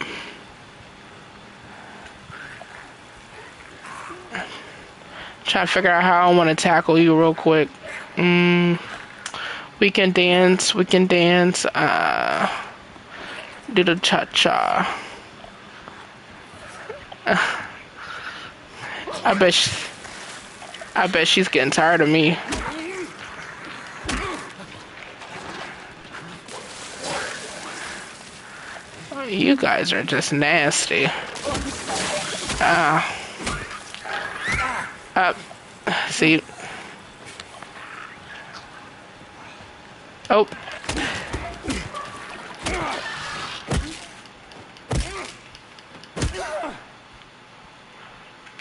Trying to figure out how I want to tackle you real quick. We can dance. We can dance. Do the cha-cha. I bet she's getting tired of me. You guys are just nasty. See. Oh.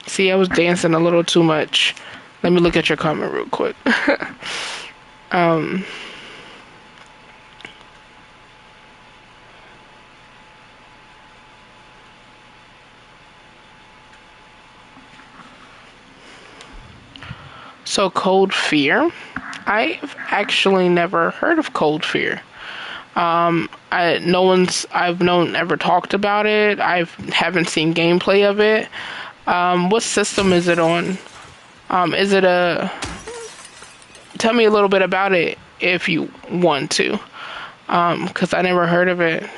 See, I was dancing a little too much. Let me look at your comment real quick. So Cold Fear, I've actually never heard of Cold Fear. I've ever talked about it. I haven't seen gameplay of it. What system is it on? Is it tell me a little bit about it if you want to. Cause I never heard of it.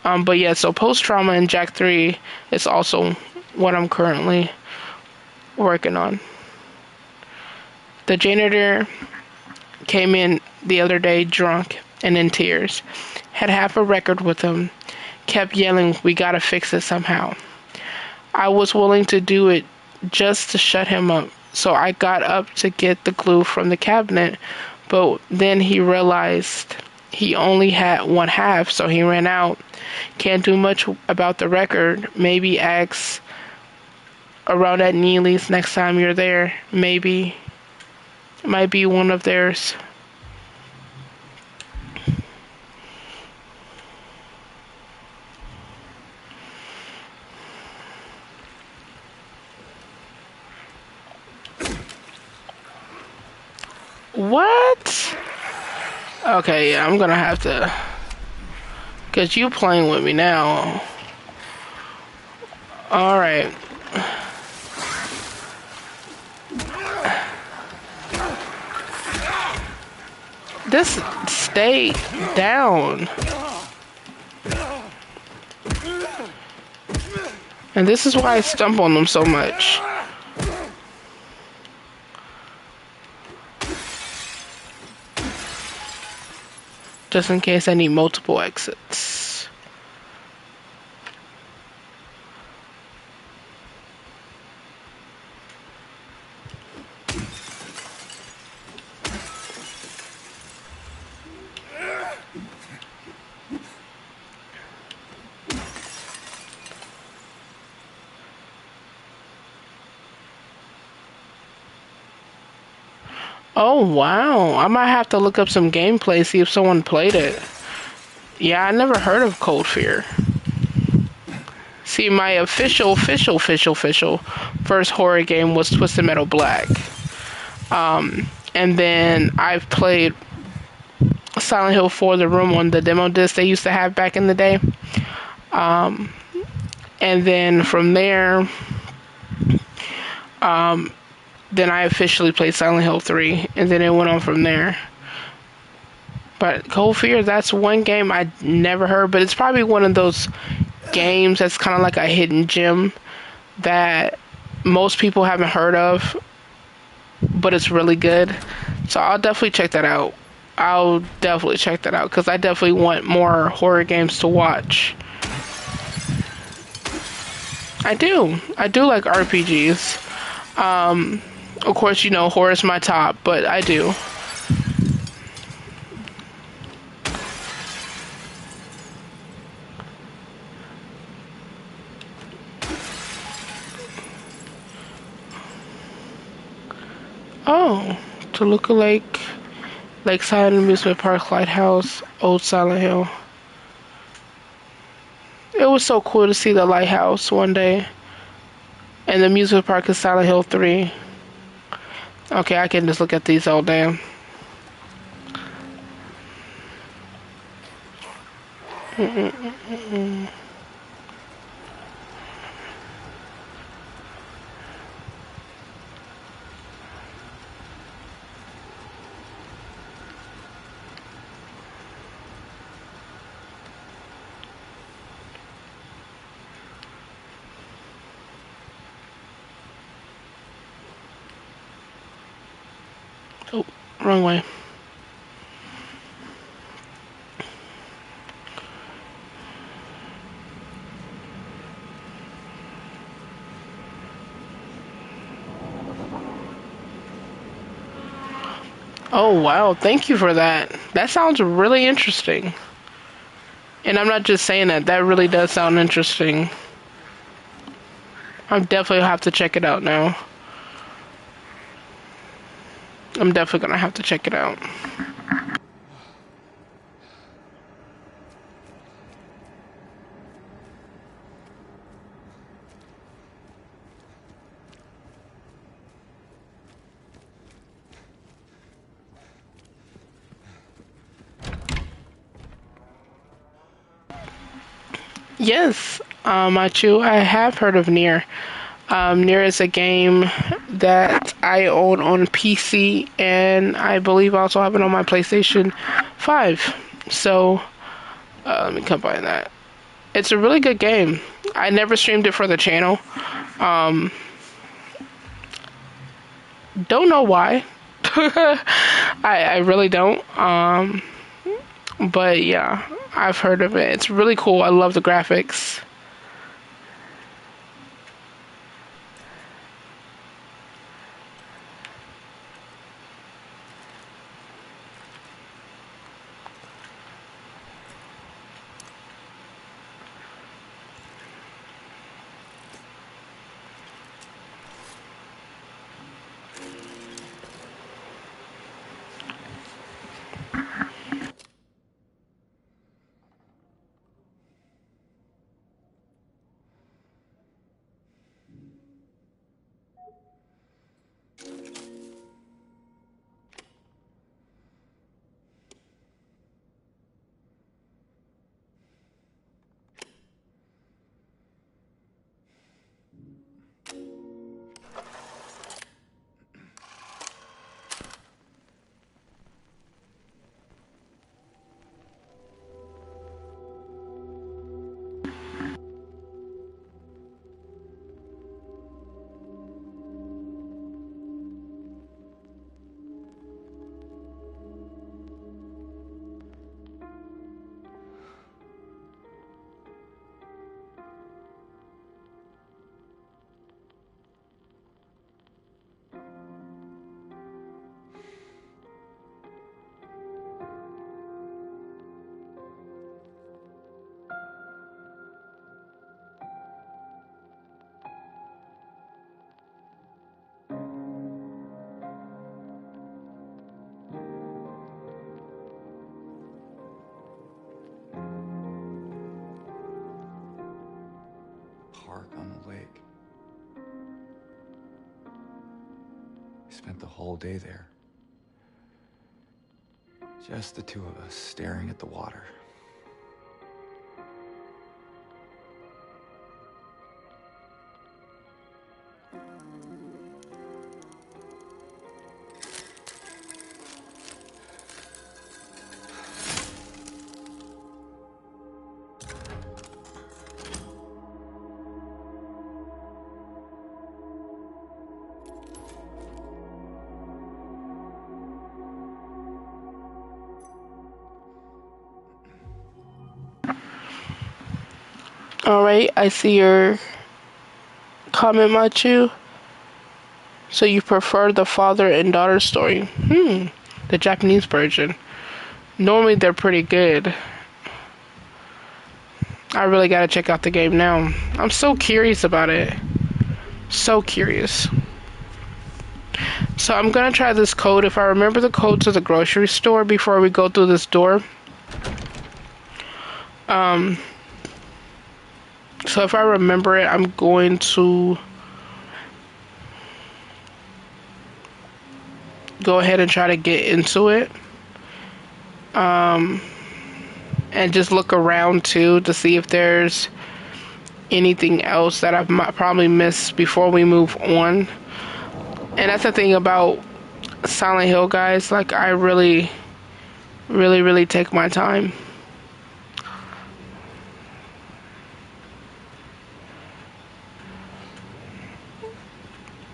But yeah, so Post Trauma and Jack 3 is also what I'm currently working on. The janitor came in the other day drunk and in tears. Had half a record with him. Kept yelling, "We gotta fix it somehow." I was willing to do it just to shut him up. So I got up to get the glue from the cabinet, but then he realized he only had one half, so he ran out. Can't do much about the record. Maybe ask around at Neely's next time you're there. Maybe. It might be one of theirs. What? What? Okay, yeah, I'm gonna have to. Cause you playing with me now. Alright. This stay down. And this is why I stump on them so much. Just in case I need multiple exits. Oh wow, I might have to look up some gameplay, see if someone played it. Yeah, I never heard of Cold Fear. See, my official first horror game was Twisted Metal Black. And then I've played Silent Hill 4 The Room on the demo disc they used to have back in the day. And then from there, then I officially played Silent Hill 3, and then it went on from there. But Cold Fear, that's one game I never heard, but it's probably one of those games that's kind of like a hidden gem that most people haven't heard of, but it's really good. So I'll definitely check that out. Because I definitely want more horror games to watch. I do like RPGs. Of course, you know, horror's my top, but I do. Oh, Toluca Lake, Lakeside Amusement Park, Lighthouse, Old Silent Hill. It was so cool to see the lighthouse one day. And the amusement park is Silent Hill 3. Okay, I can just look at these all day. Oh, wrong way. Oh wow, thank you for that. That sounds really interesting. And I'm not just saying that, that really does sound interesting. I'm definitely have to check it out now. I'm definitely gonna have to check it out. Yes, I have heard of Nier. Nier is a game that I own on PC, and I believe I also have it on my PlayStation 5. So, let me combine that. It's a really good game. I never streamed it for the channel. Don't know why. I really don't. But yeah, I've heard of it. It's really cool. I love the graphics. park on the lake. We spent the whole day there. Just the two of us staring at the water. Alright, I see your comment, Machu. So you prefer the father and daughter story? The Japanese version. Normally they're pretty good. I really gotta check out the game now. I'm so curious about it. So curious. So I'm gonna try this code. If I remember the code to the grocery store before we go through this door. So if I remember it, I'm going to go ahead and try to get into it. And just look around too to see if there's anything else that I've probably missed before we move on. And that's the thing about Silent Hill, guys. Like, I really take my time.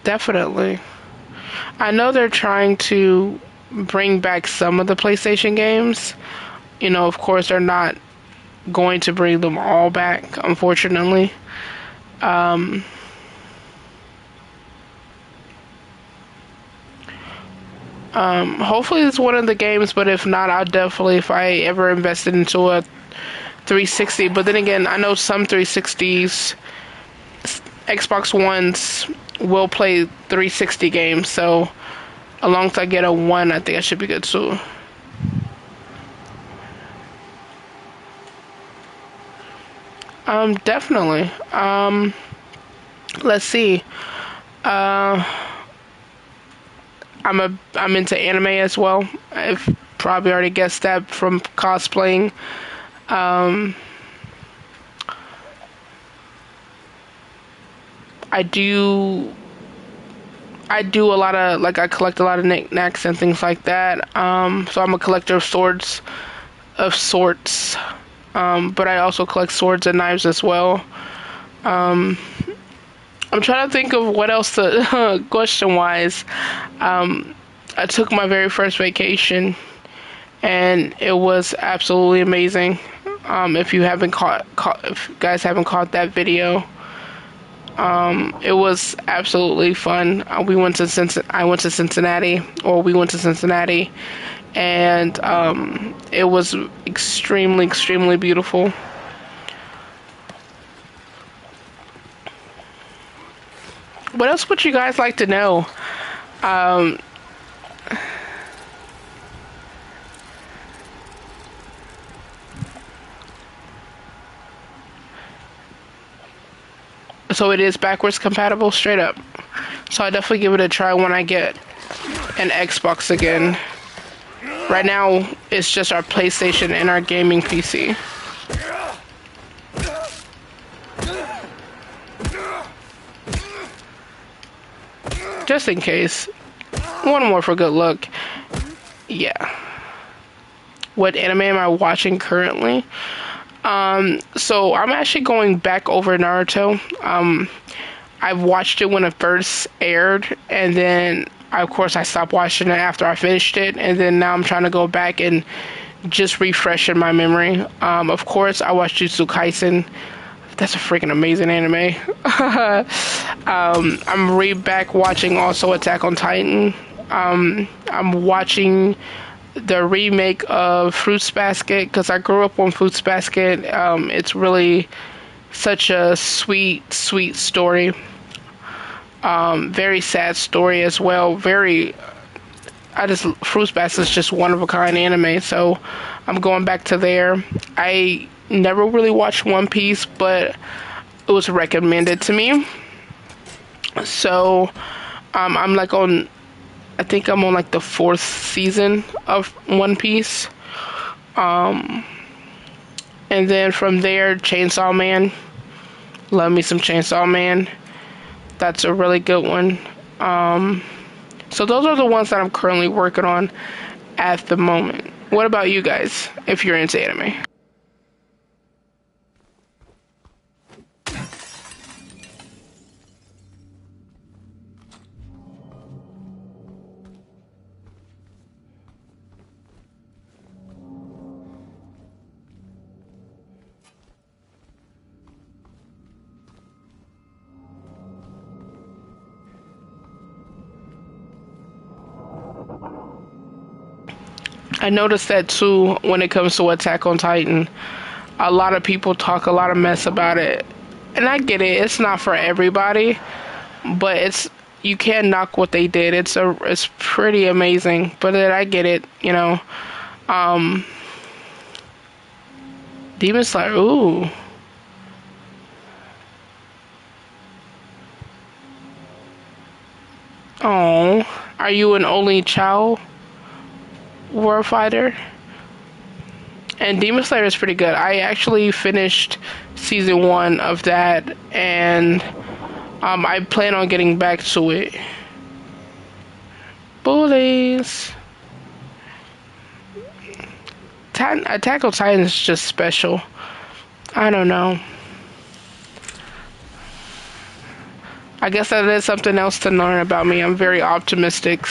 Definitely. I know they're trying to bring back some of the PlayStation games. You know, of course, they're not going to bring them all back, unfortunately. Hopefully it's one of the games, but if not, I'll definitely, if I ever invested into a 360. But then again, I know some 360s, Xbox Ones will play 360 games, so as long as I get a one, I think I should be good too. Definitely. Let's see. I'm into anime as well. I've probably already guessed that from cosplaying. I do a lot of, like, I collect a lot of knickknacks and things like that. So I'm a collector of sorts. But I also collect swords and knives as well. I'm trying to think of what else to question-wise. I took my very first vacation, and it was absolutely amazing. If you guys haven't caught that video, it was absolutely fun. I went to Cincinnati, and it was extremely beautiful. What else would you guys like to know? So it is backwards compatible, straight up. So I definitely give it a try when I get an Xbox again. Right now, it's just our PlayStation and our gaming PC. Just in case. One more for good luck. Yeah. What anime am I watching currently? So I'm actually going back over Naruto. I watched it when it first aired, and then of course I stopped watching it after I finished it, and then now I'm trying to go back and just refresh in my memory. Of course I watched Jujutsu Kaisen. That's a freaking amazing anime. I'm back watching also Attack on Titan. I'm watching the remake of Fruits Basket, because I grew up on Fruits Basket. It's really such a sweet story. Very sad story as well. Fruits Basket is just one of a kind anime, so I'm going back to there. I never really watched One Piece, but it was recommended to me. So I'm like on, I think I'm on like the 4th season of One Piece. And then from there, Chainsaw Man. Love me some Chainsaw Man. That's a really good one. So those are the ones that I'm currently working on at the moment. What about you guys, if you're into anime? I noticed that too when it comes to Attack on Titan. A lot of people talk a lot of mess about it. And I get it, it's not for everybody, but it's, you can't knock what they did. It's pretty amazing. But then I get it, you know. Demon Slayer, ooh. Oh, are you an only child warfighter? And Demon Slayer is pretty good. I actually finished season 1 of that, and I plan on getting back to it. Bullies. Attack on Titan is just special. I don't know. I guess that is something else to learn about me. I'm very optimistic.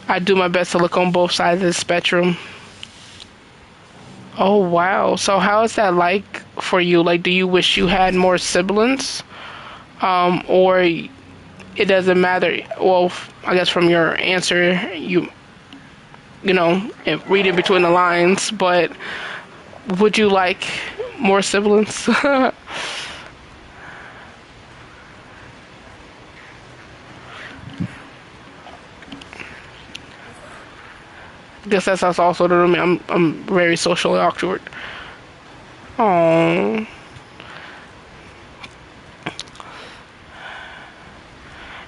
I do my best to look on both sides of the spectrum. Oh, wow. So how is that like for you? Like, do you wish you had more siblings? Or it doesn't matter? Well, I guess from your answer, you know, reading between the lines, but would you like more siblings? Guess that's also to me. I'm very socially awkward. Oh.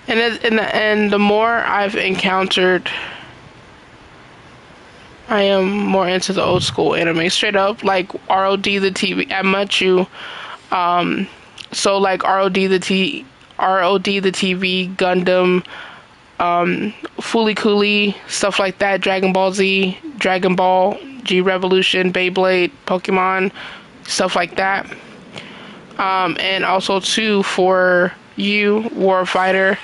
And the more I've encountered, I am more into the old school anime. Straight up, like ROD the TV. I met you. So like ROD the TV, Gundam, Fooly Cooly, stuff like that. Dragon Ball Z, Dragon Ball, G Revolution, Beyblade, Pokemon, stuff like that. And also too for you, Warfighter,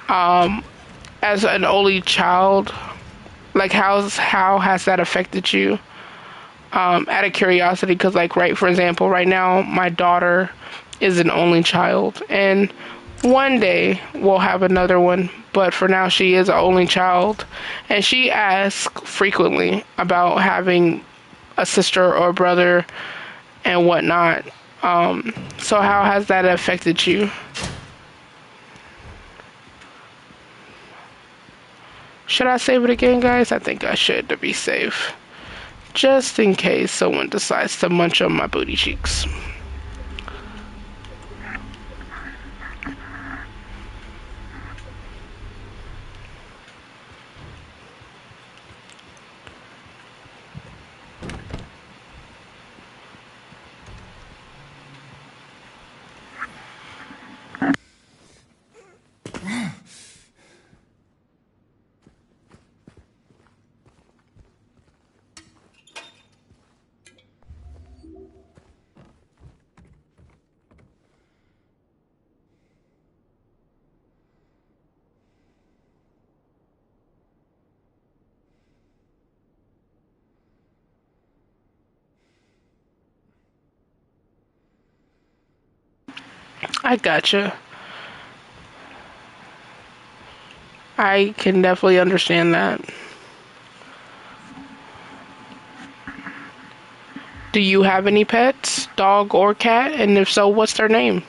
as an only child, like how has that affected you? Out of curiosity, because like for example, right now my daughter is an only child, and one day we'll have another one, but for now she is an only child, and she asks frequently about having a sister or brother and whatnot. So how has that affected you? Should I save it again, guys? I think I should, to be safe. Just in case someone decides to munch on my booty cheeks. I gotcha. I can definitely understand that. Do you have any pets, dog or cat? And if so, what's their name?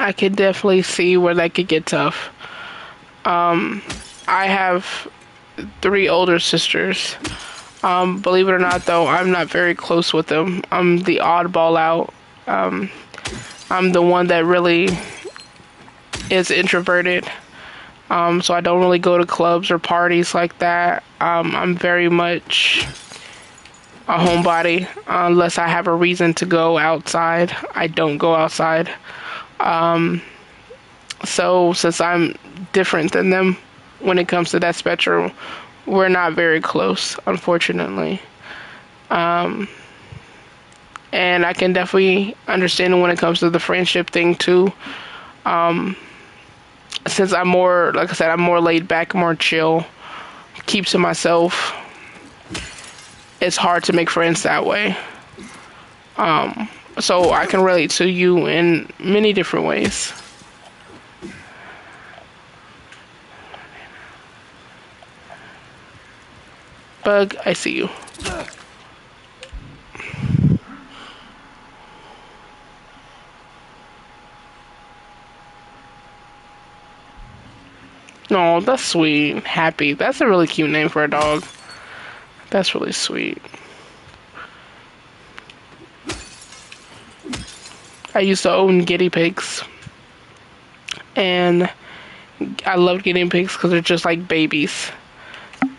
I could definitely see where that could get tough. I have 3 older sisters. Believe it or not, though, I'm not very close with them. I'm the oddball out. I'm the one that really is introverted. So I don't really go to clubs or parties like that. I'm very much a homebody. Unless I have a reason to go outside, I don't go outside. So since I'm different than them when it comes to that spectrum, we're not very close, unfortunately. And I can definitely understand when it comes to the friendship thing too. Since I'm more, like I said, I'm more laid back, more chill, keep to myself. It's hard to make friends that way. So I can relate to you in many different ways. Bug, I see you. No, that's sweet. Happy. That's a really cute name for a dog. That's really sweet. I used to own guinea pigs. And I love guinea pigs because they're just like babies.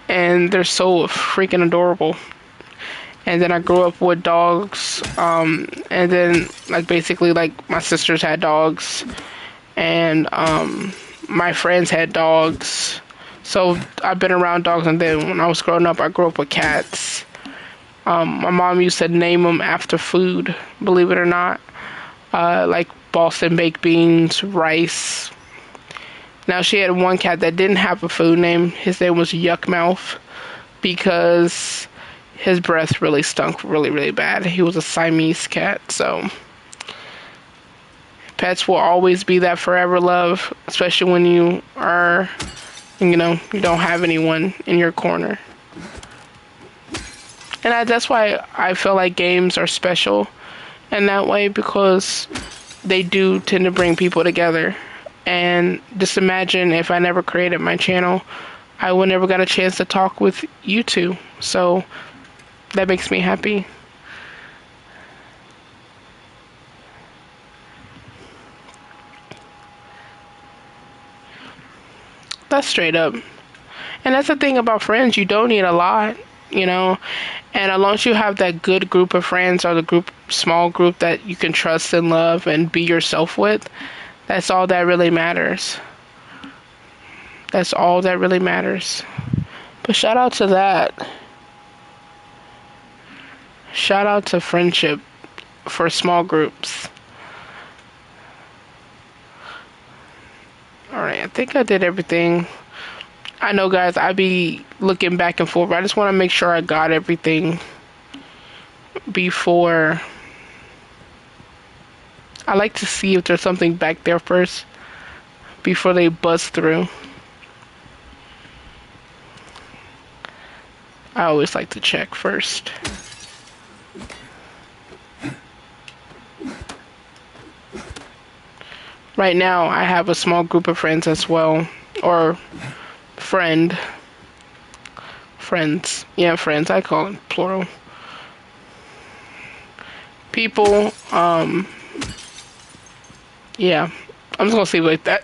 And they're so freaking adorable. And then I grew up with dogs. And then, like, basically, like, my sisters had dogs. And, my friends had dogs. So I've been around dogs, and then when I was growing up, I grew up with cats. My mom used to name them after food, believe it or not. Like Boston baked beans, rice. Now, she had one cat that didn't have a food name. His name was Yuckmouth because his breath really stunk really, really bad. He was a Siamese cat, so pets will always be that forever love, especially when you are, you don't have anyone in your corner. And that's why I feel like games are special in that way, because they do tend to bring people together. And just imagine if I never created my channel, I would never got a chance to talk with you two. So that makes me happy. That's straight up. And that's the thing about friends, you don't need a lot, And as long as you have that good group of friends, or the small group that you can trust and love and be yourself with, that's all that really matters. That's all that really matters. But shout out to that. Shout out to friendship for small groups. Alright, I think I did everything. I know, guys, I be looking back and forth. I just want to make sure I got everything before. I like to see if there's something back there first before they buzz through. I always like to check first. Right now, I have a small group of friends as well, or friends. Yeah, friends. I call them plural. People. Yeah, I'm just gonna leave it like that.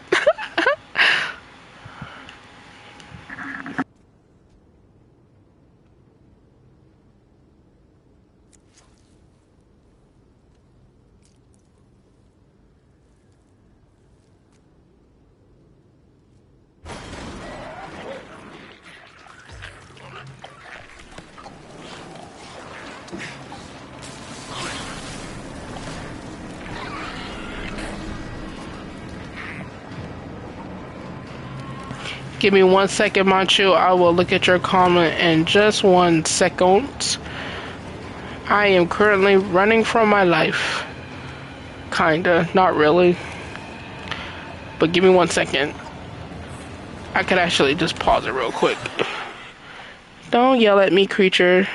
Give me 1 second, Manchu. I will look at your comment in just 1 second. I am currently running from my life. Kinda, not really. But give me 1 second. I could actually just pause it real quick. Don't yell at me, creature.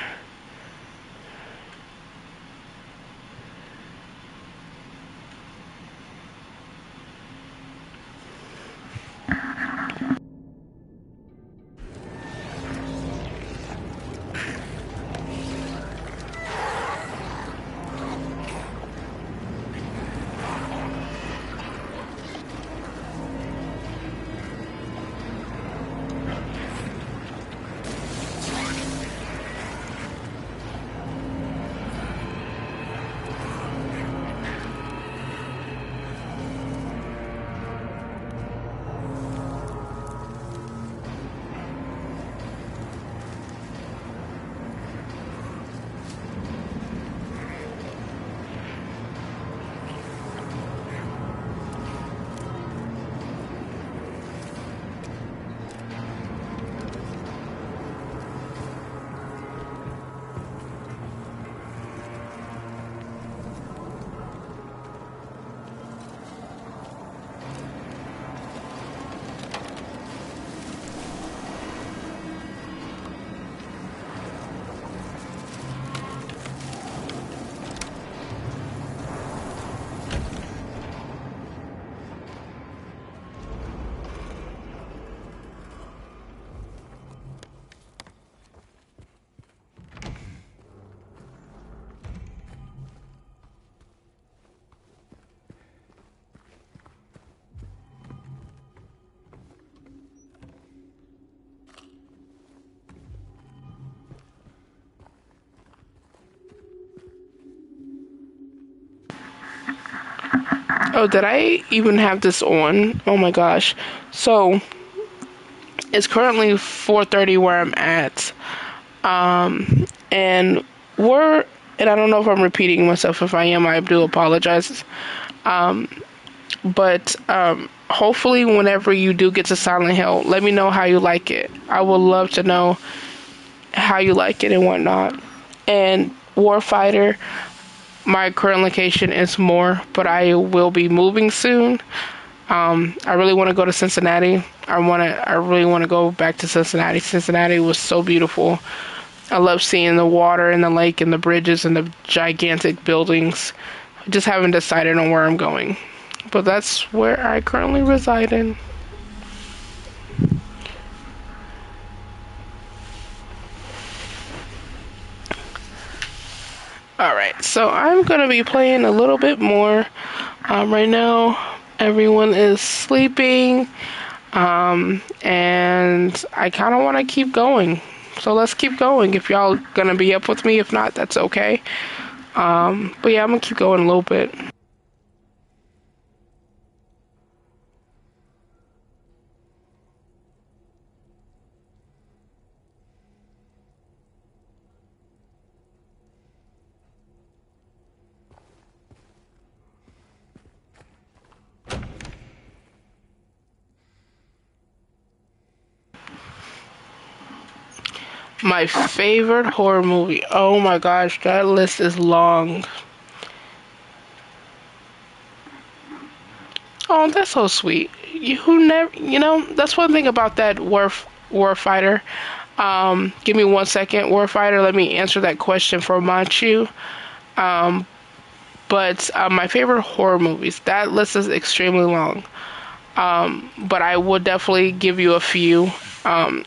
Oh, did I even have this on? Oh my gosh. So, it's currently 4:30 where I'm at. And we're, and I don't know if I'm repeating myself. If I am, I do apologize. But hopefully whenever you do get to Silent Hill, let me know how you like it. I would love to know how you like it and whatnot. And Warfighter, my current location is Moore, but I will be moving soon. I really want to go to Cincinnati. I really want to go back to Cincinnati. Cincinnati was so beautiful. I love seeing the water and the lake and the bridges and the gigantic buildings. I just haven't decided on where I'm going. But that's where I currently reside in. Alright, so I'm going to be playing a little bit more. Right now, everyone is sleeping. And I kind of want to keep going. So let's keep going. If y'all going to be up with me, if not, that's okay. But yeah, I'm going to keep going a little bit. My favorite horror movie. Oh my gosh, that list is long. Oh, that's so sweet. That's one thing about that Warfighter. Give me 1 second, Warfighter. Let me answer that question for Manchu. But my favorite horror movies. That list is extremely long. But I will definitely give you a few.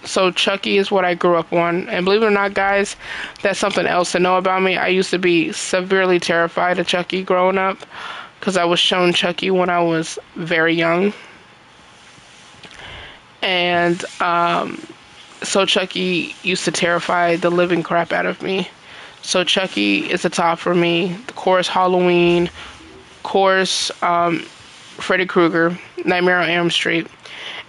So Chucky is what I grew up on. And believe it or not, guys, that's something else to know about me. I used to be severely terrified of Chucky growing up because I was shown Chucky when I was very young. And so Chucky used to terrify the living crap out of me. So Chucky is the top for me. Of course, Halloween. Of course, Freddy Krueger, Nightmare on Elm Street.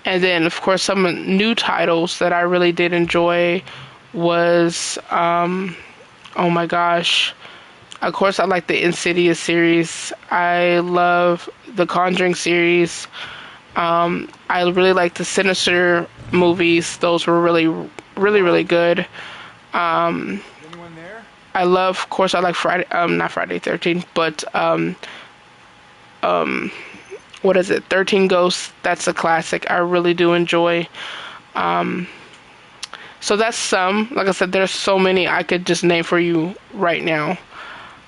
And then, of course, some new titles that I really did enjoy was, oh my gosh. Of course, I like the Insidious series. I love the Conjuring series. I really like the Sinister movies. Those were really, really, really good. Anyone there? I love, of course, I like not Friday 13th, but, what is it? 13 Ghosts. That's a classic. I really do enjoy. So that's some. Like I said, there's so many I could just name for you right now.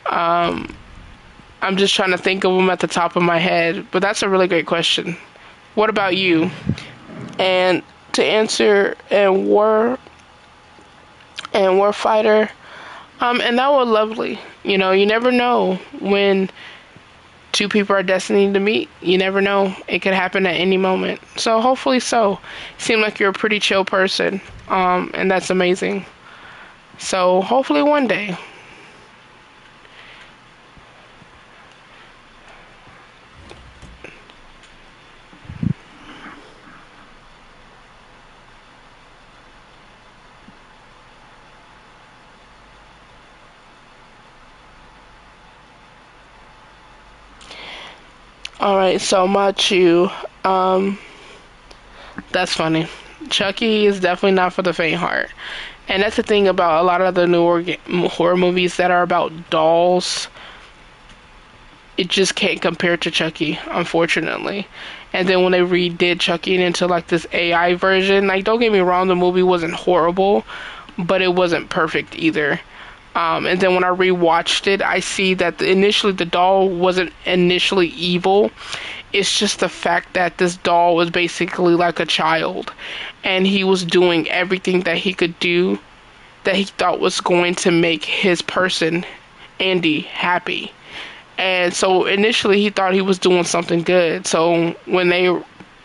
I'm just trying to think of them at the top of my head, but that's a really great question. What about you? And to answer, and Warfighter, and that was lovely. You know, you never know when two people are destined to meet. You never know. It could happen at any moment. So hopefully so. Seem like you're a pretty chill person. And that's amazing. So hopefully one day. Alright, so Machu, that's funny. Chucky is definitely not for the faint heart. And that's the thing about a lot of the newer horror movies that are about dolls. It just can't compare to Chucky, unfortunately. And then when they redid Chucky into like this AI version, like don't get me wrong, the movie wasn't horrible, but it wasn't perfect either. And then when I rewatched it, I see that initially the doll wasn't initially evil. It's just the fact that this doll was basically like a child. And he was doing everything that he could do that he thought was going to make his person, Andy, happy. And so initially he thought he was doing something good. So when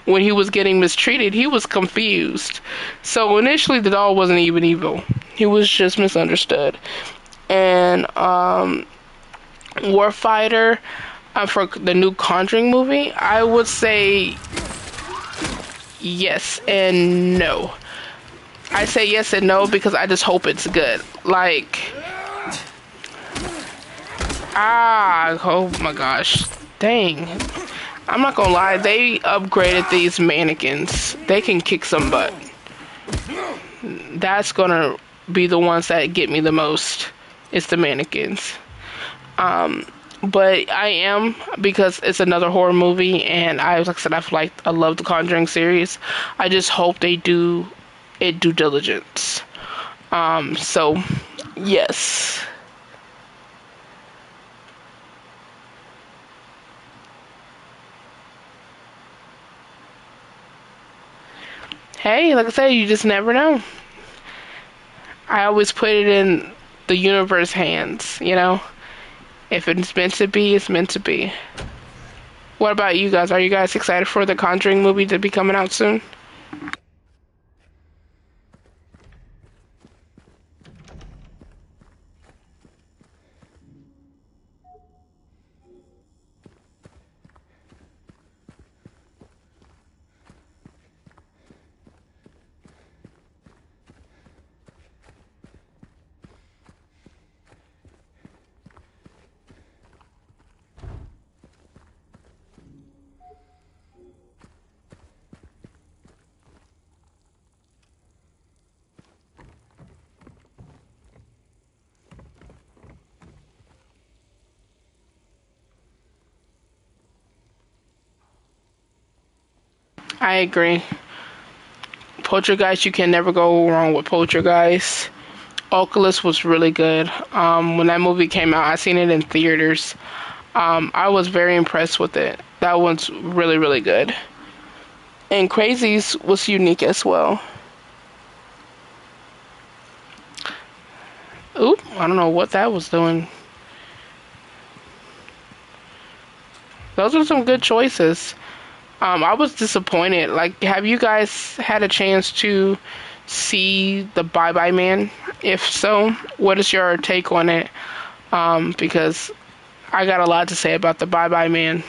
he was getting mistreated, he was confused. So initially the doll wasn't even evil. He was just misunderstood. And Warfighter, For the new Conjuring movie, I would say yes and no. I say yes and no because I just hope it's good. Like, oh my gosh, dang. I'm not gonna lie, they upgraded these mannequins. They can kick some butt. That's gonna be the ones that get me the most. It's the mannequins. But I am, because it's another horror movie, and like I said, I love the Conjuring series. I just hope they do it due diligence. So yes. Hey, like I said, you just never know. I always put it in the universe hands, you know? If it's meant to be, it's meant to be. What about you guys? Are you guys excited for the Conjuring movie to be coming out soon? I agree. Poltergeist, you can never go wrong with Poltergeist. Oculus was really good. When that movie came out, I seen it in theaters. I was very impressed with it. That one's really, really good. And Crazies was unique as well. Oop, I don't know what that was doing. Those are some good choices. I was disappointed. Like, have you guys had a chance to see the Bye Bye Man? If so, what is your take on it? Because I got a lot to say about the Bye Bye Man.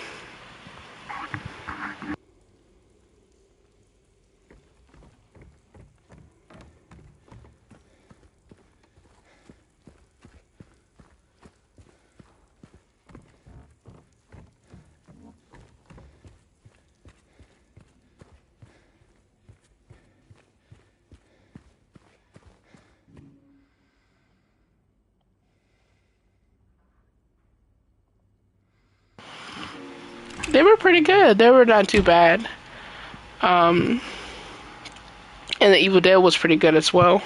They were pretty good. They were not too bad. Um, and the Evil Dead was pretty good as well.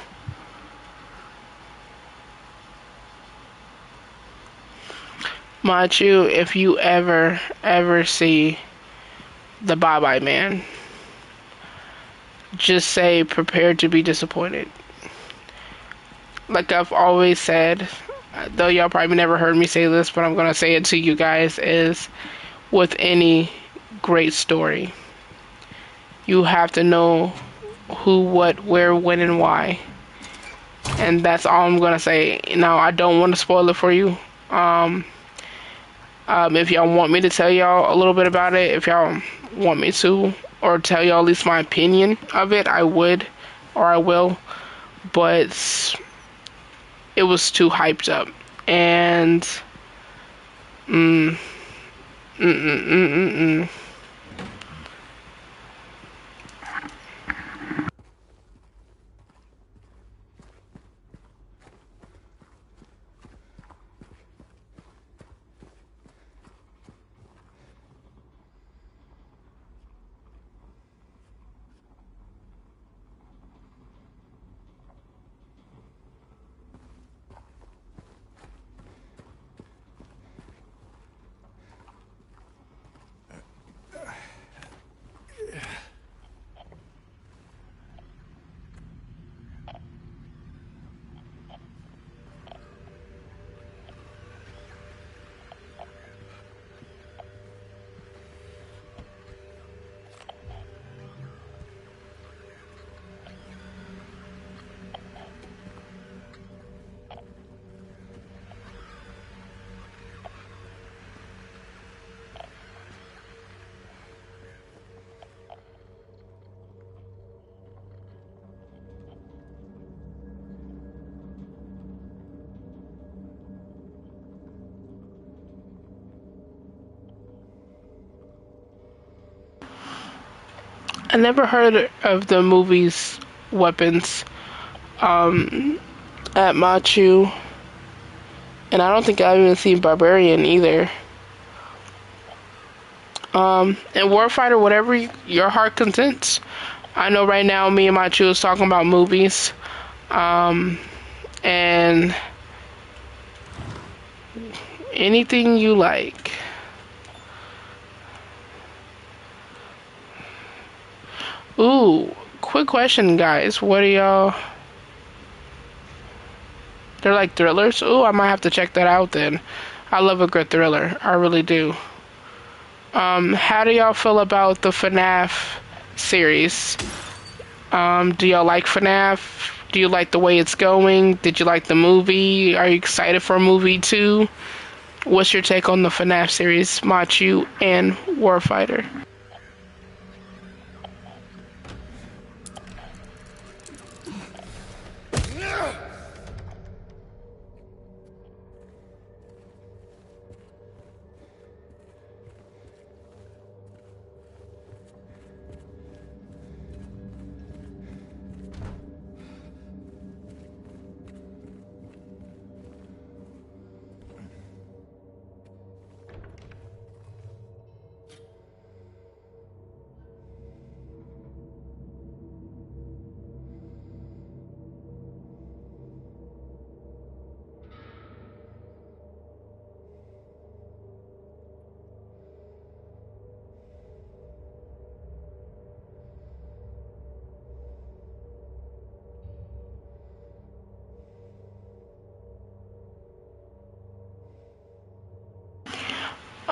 Machu, if you ever see the Bye Bye Man, just say prepare to be disappointed. Like I've always said, though y'all probably never heard me say this, but I'm gonna say it to you guys, is with any great story, you have to know who, what, where, when, and why. And that's all I'm gonna say. Now, I don't want to spoil it for you. If y'all want me to tell y'all a little bit about it, if y'all want me to, or tell y'all at least my opinion of it, I would, or I will. But it was too hyped up, and mm, mm, mm, mm, mm, mm. I never heard of the movie's weapons at Machu, and I don't think I've even seen Barbarian either. And Warfighter, whatever your heart contents. I know right now me and Machu is talking about movies, and anything you like. Ooh, quick question, guys. What are y'all? They're like thrillers? Ooh, I might have to check that out then. I love a good thriller. I really do. How do y'all feel about the FNAF series? Do y'all like FNAF? Do you like the way it's going? Did you like the movie? Are you excited for a movie too? What's your take on the FNAF series, Machu and Warfighter?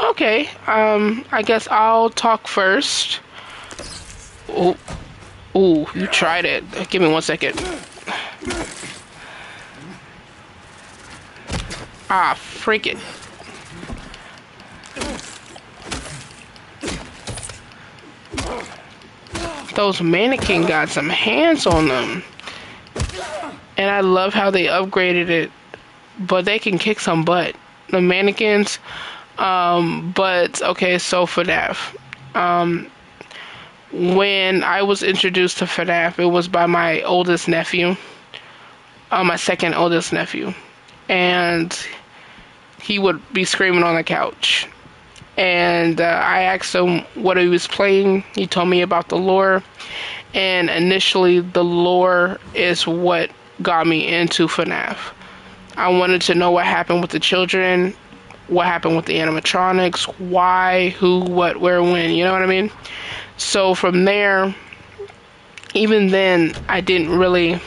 Okay, I guess I'll talk first. Ooh, ooh, you tried it. Give me 1 second. Ah, freak it. Those mannequin got some hands on them. And I love how they upgraded it. But they can kick some butt. The mannequins. But, okay, so FNAF. When I was introduced to FNAF, it was by my oldest nephew. My second oldest nephew. And he would be screaming on the couch. And I asked him what he was playing. He told me about the lore. And initially, the lore is what got me into FNAF. I wanted to know what happened with the children, what happened with the animatronics, why, who, what, where, when, you know what I mean? So from there, even then, I didn't really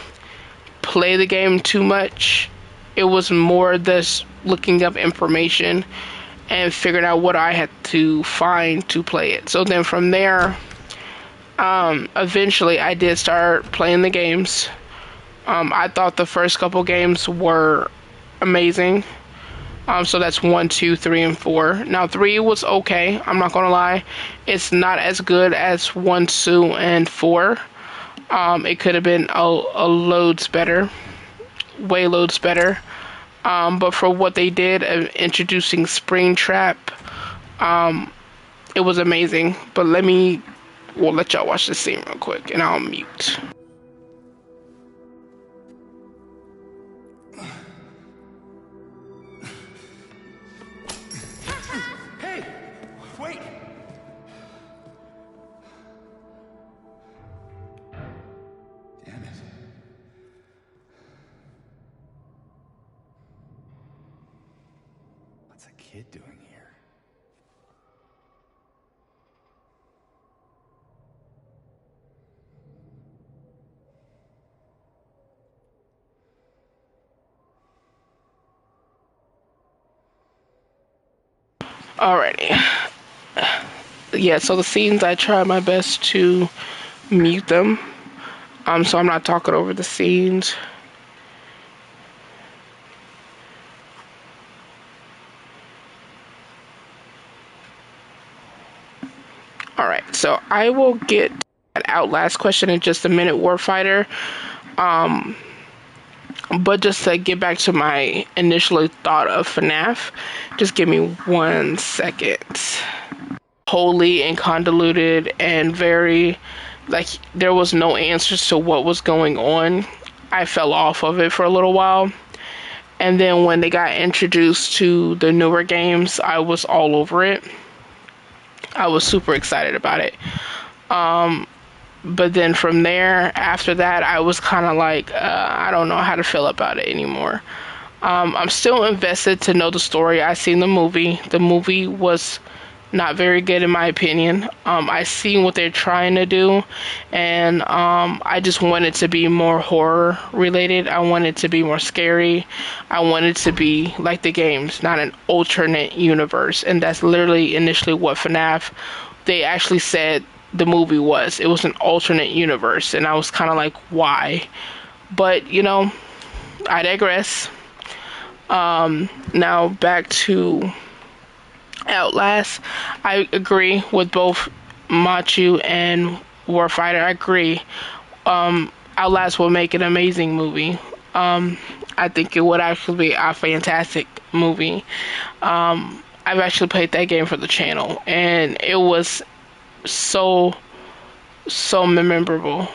play the game too much. It was more this looking up information and figuring out what I had to find to play it. So then from there, eventually I did start playing the games. I thought the first couple games were amazing. So that's 1, 2, 3, and 4. Now 3 was okay. I'm not gonna lie. It's not as good as 1, 2, and 4. It could have been a loads better. Way loads better. But for what they did, introducing Springtrap, it was amazing. But we'll let y'all watch the scene real quick, and I'll mute. Hey! Wait! Damn it. What's a kid doing here? Alrighty. Yeah, so the scenes, I try my best to mute them. So I'm not talking over the scenes. Alright, so I will get that Outlast question in just a minute, Warfighter. But just to get back to my initial thought of FNAF, just give me 1 second. Wholly and convoluted and very like there was no answers to what was going on, I fell off of it for a little while. And then when they got introduced to the newer games, I was all over it. I was super excited about it. But then from there, after that, I was kind of like, I don't know how to feel about it anymore. I'm still invested to know the story. I seen the movie. The movie was not very good in my opinion. I seen what they're trying to do, and I just want it to be more horror related. I want it to be more scary. I want it to be like the games, not an alternate universe. And that's literally initially what FNAF, they actually said the movie was. It was an alternate universe, and I was kind of like, why? But you know, I digress. Now back to Outlast. I agree with both Machu and Warfighter. I agree. Outlast will make an amazing movie. I think it would actually be a fantastic movie. I've actually played that game for the channel, and it was so, so memorable.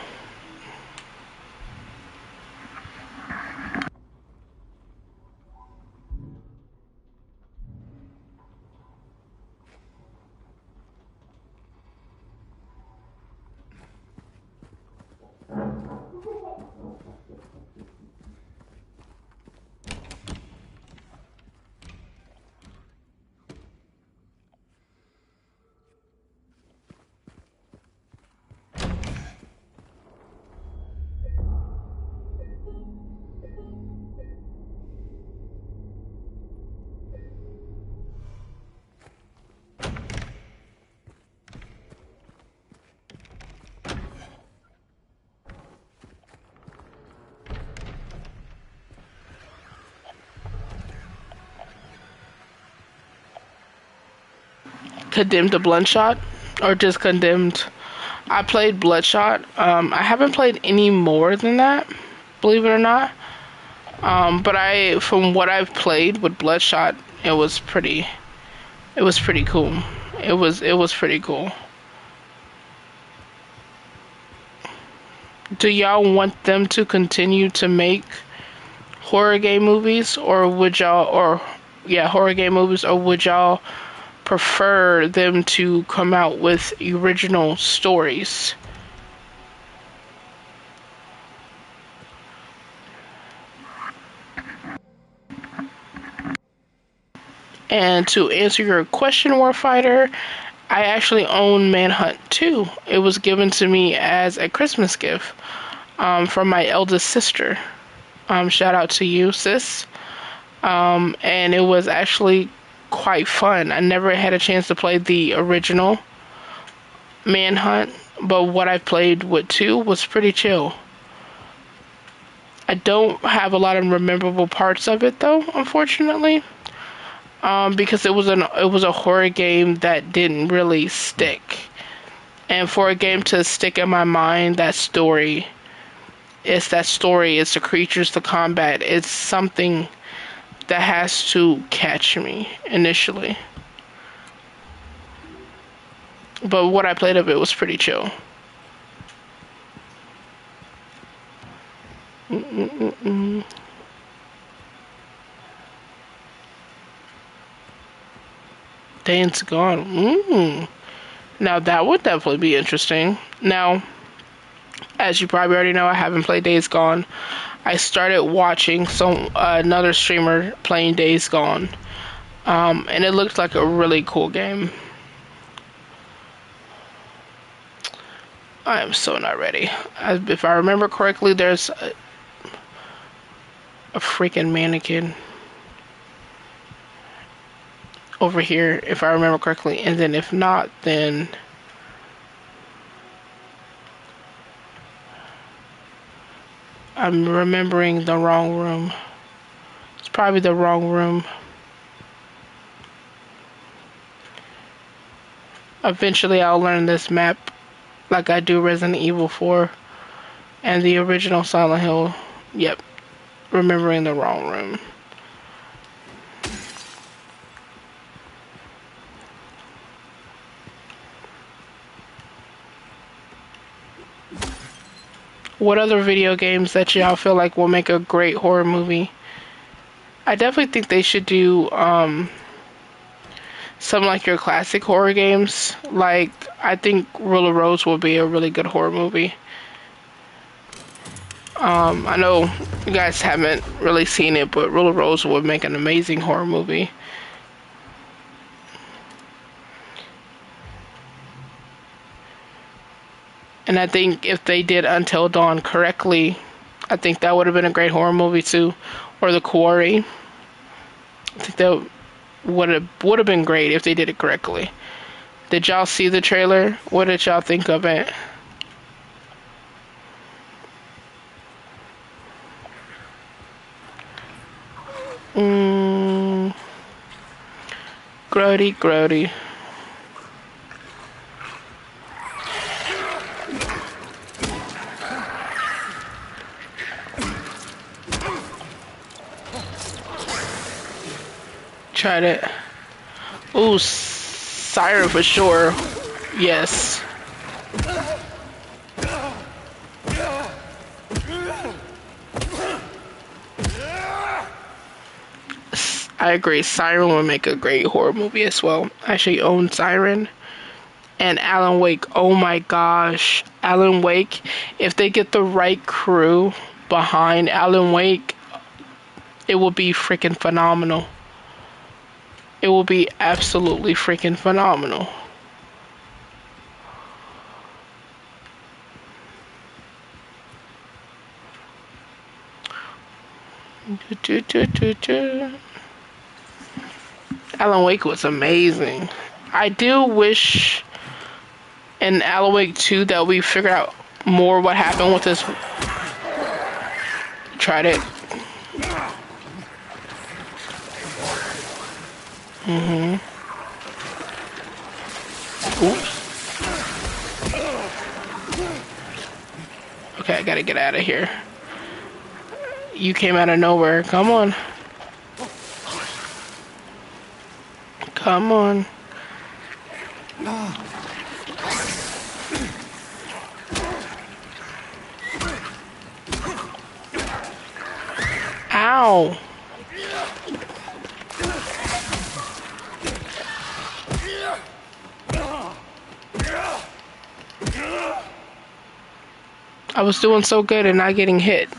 Condemned to Bloodshot, or just Condemned? I played Bloodshot. I haven't played any more than that, believe it or not. But from what I've played with Bloodshot, it was pretty. It was pretty cool. It was pretty cool. Do y'all want them to continue to make horror game movies, or would y'all, or yeah, horror game movies, or would y'all prefer them to come out with original stories? And to answer your question, Warfighter, I actually own Manhunt 2. It was given to me as a Christmas gift from my eldest sister. Shout out to you, sis. And it was actually quite fun. I never had a chance to play the original Manhunt, but what I played with 2 was pretty chill. I don't have a lot of memorable parts of it though, unfortunately. Because it was a horror game that didn't really stick. And for a game to stick in my mind, that story, it's the creatures, the combat, it's something that has to catch me initially. But what I played of it was pretty chill. Mm-mm-mm. Days Gone. Now that would definitely be interesting. Now, as you probably already know, I haven't played Days Gone. I started watching another streamer playing Days Gone, and it looked like a really cool game. I am so not ready. If I remember correctly, there's a freaking mannequin over here, if I remember correctly, and then if not, then I'm remembering the wrong room. It's probably the wrong room. Eventually I'll learn this map like I do Resident Evil 4 and the original Silent Hill. Yep, remembering the wrong room. What other video games that y'all feel like will make a great horror movie? I definitely think they should do some like your classic horror games. Like, I think Rule of Rose will be a really good horror movie. I know you guys haven't really seen it, but Rule of Rose would make an amazing horror movie. And I think if they did Until Dawn correctly, I think that would have been a great horror movie too. Or The Quarry. I think that would have been great if they did it correctly. Did y'all see the trailer? What did y'all think of it? Grody, grody. Tried it. Ooh, siren for sure. Yes. I agree. Siren would make a great horror movie as well. I actually own Siren. And Alan Wake. Oh my gosh. Alan Wake. If they get the right crew behind Alan Wake, it will be freaking phenomenal. It will be absolutely freaking phenomenal. Alan Wake was amazing. I do wish in Alan Wake 2 that we figure out more what happened with this. Tried it. Oops. Okay, I gotta get out of here. You came out of nowhere. Come on. Come on. Ow. I was doing so good and not getting hit.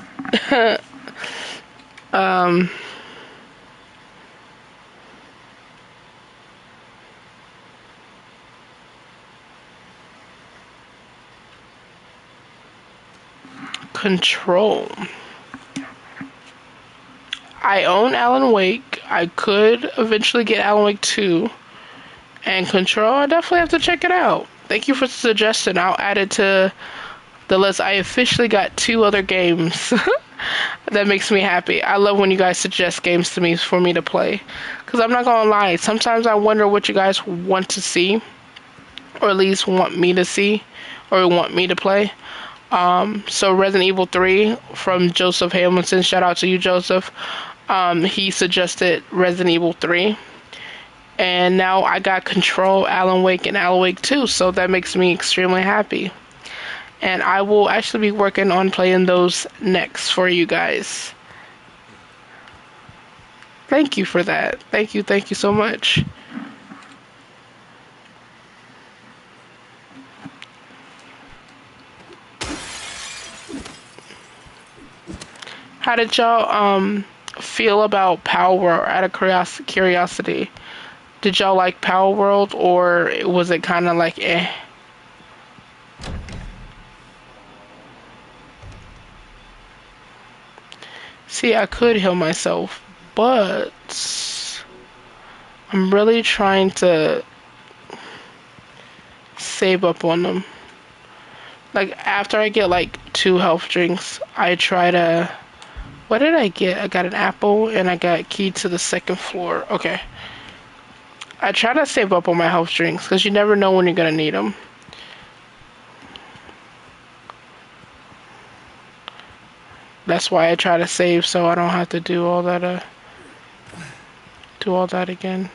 Control. I own Alan Wake. I could eventually get Alan Wake 2. And Control, I definitely have to check it out. Thank you for suggesting. I'll add it to the list. I officially got 2 other games. That makes me happy. I love when you guys suggest games to me for me to play. Because I'm not going to lie. Sometimes I wonder what you guys want to see. Or at least want me to see. Or want me to play. So Resident Evil 3 from Joseph Hamilton. Shout out to you, Joseph. He suggested Resident Evil 3. And now I got Control, Alan Wake, and Alan Wake 2. So that makes me extremely happy. And I will actually be working on playing those next for you guys. Thank you for that. Thank you so much. How did y'all feel about Power World out of curiosity? Did y'all like Power World, or was it kind of like eh? See, I could heal myself, but I'm really trying to save up on them. Like, after I get like 2 health drinks, I try to... What did I get? I got an apple and I got key to the 2nd floor. Okay. I try to save up on my health drinks because you never know when you're going to need them. That's why I try to save so I don't have to do all that again.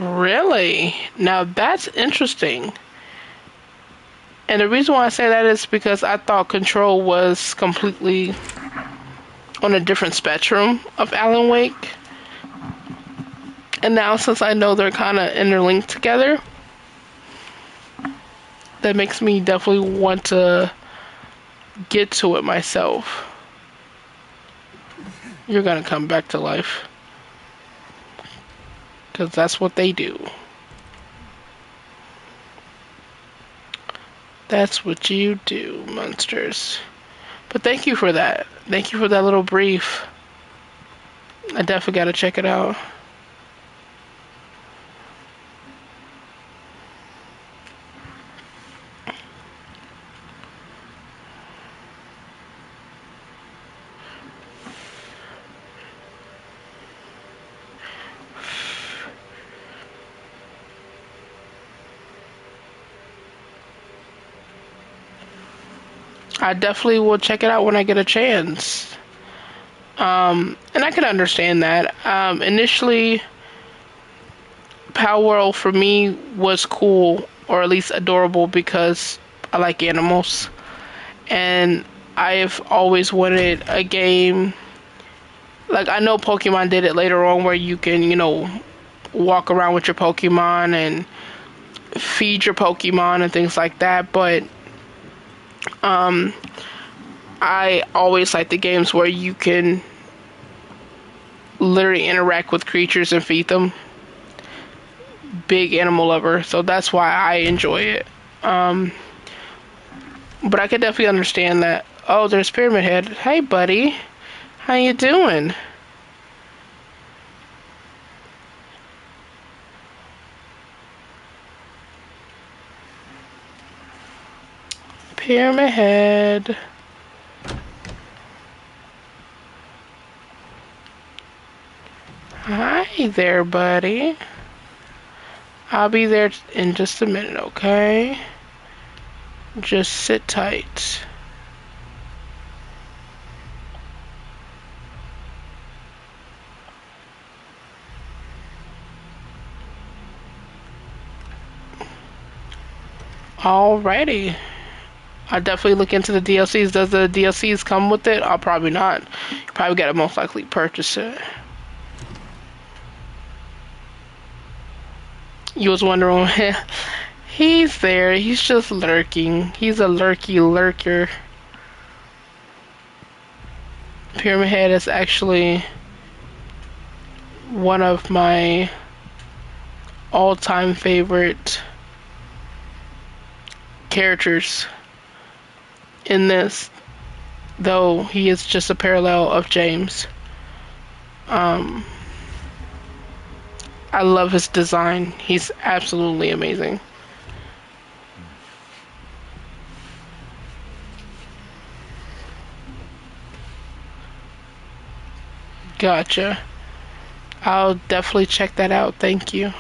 Really? Now that's interesting. And the reason why I say that is because I thought Control was completely on a different spectrum of Alan Wake. And now since I know they're kind of interlinked together, that makes me definitely want to get to it myself. You're gonna come back to life. Because that's what they do. That's what you do, monsters. But thank you for that. Thank you for that little brief. I definitely gotta check it out. I definitely will check it out when I get a chance. And I can understand that. Initially, Power World for me was cool, or at least adorable, because I like animals. And I've always wanted a game. Like, I know Pokemon did it later on where you can, walk around with your Pokemon and feed your Pokemon and things like that, but I always like the games where you can literally interact with creatures and feed them. Big animal lover, so that's why I enjoy it. But I could definitely understand that. Oh, there's Pyramid Head. Hey, buddy. How you doing? Pyramid Head. Hi there, buddy. I'll be there in just a minute, okay? Just sit tight. Alrighty. I'll definitely look into the DLCs. Does the DLCs come with it? I'll probably not. You probably gotta most likely purchase it. You was wondering, he's there. He's just lurking. He's a lurky lurker. Pyramid Head is actually one of my all-time favorite characters in this, though he is just a parallel of James. I love his design. He's absolutely amazing. Gotcha. I'll definitely check that out. Thank you.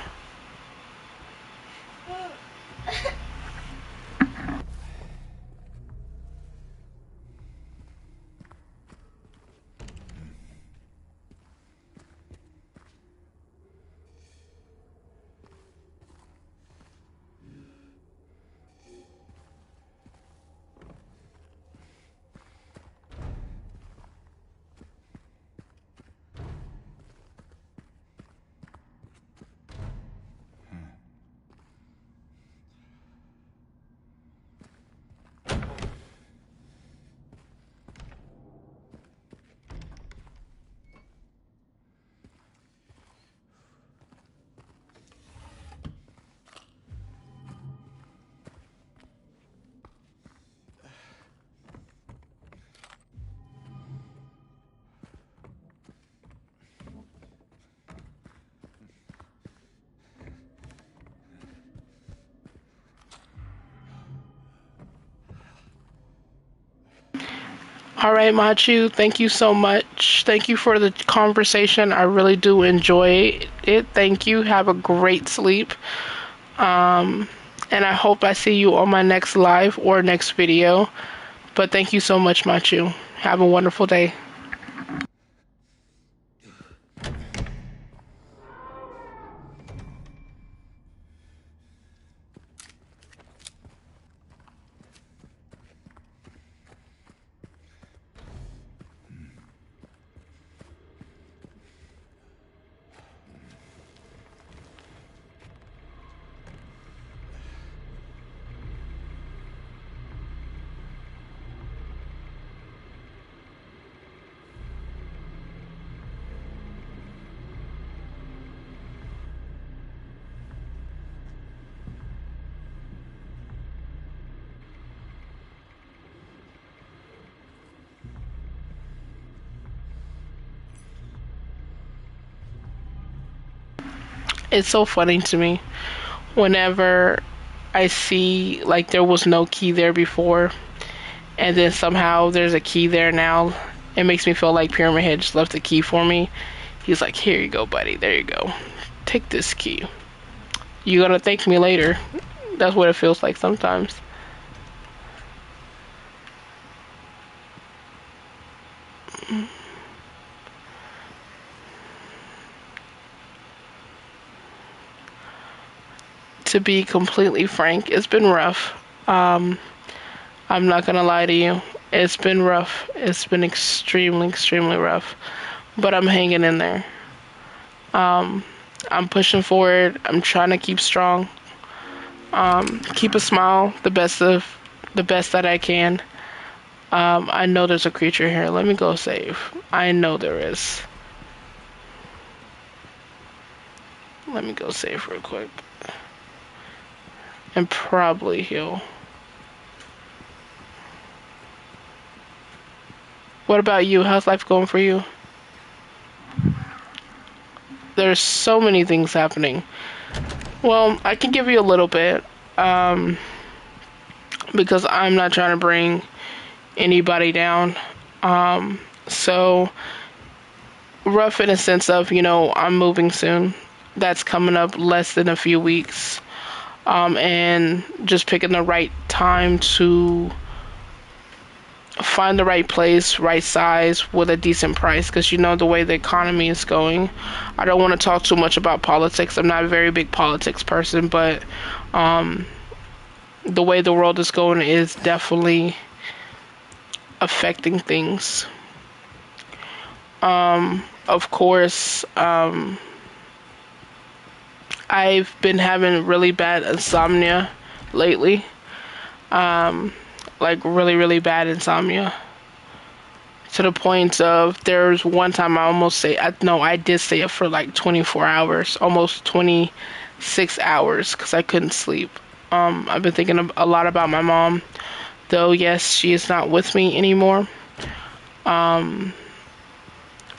All right, Machu, thank you so much. Thank you for the conversation. I really do enjoy it. Thank you. Have a great sleep. And I hope I see you on my next live or next video. But thank you so much, Machu. Have a wonderful day. It's so funny to me whenever I see like there was no key there before, and then somehow there's a key there now. It makes me feel like Pyramid Head just left the key for me. He's like, here you go, buddy. There you go. Take this key. You're gonna thank me later. That's what it feels like sometimes. To be completely frank, it's been rough. I'm not gonna lie to you. It's been rough. It's been extremely, extremely rough. But I'm hanging in there. I'm pushing forward. I'm trying to keep strong. Keep a smile, the best that I can. I know there's a creature here. Let me go save. I know there is. Let me go save real quick. And probably heal. What about you? How's life going for you? There's so many things happening. Well, I can give you a little bit. Because I'm not trying to bring anybody down. So rough in a sense of, I'm moving soon. That's coming up less than a few weeks. And just picking the right time to find the right place, right size with a decent price, because the way the economy is going. I don't want to talk too much about politics. I'm not a very big politics person, but the way the world is going is definitely affecting things. Of course, I've been having really bad insomnia lately. Like really, really bad insomnia. To the point of, there's one time I did stay up for like 24 hours, almost 26 hours, because I couldn't sleep. I've been thinking a lot about my mom, though, yes, she is not with me anymore. My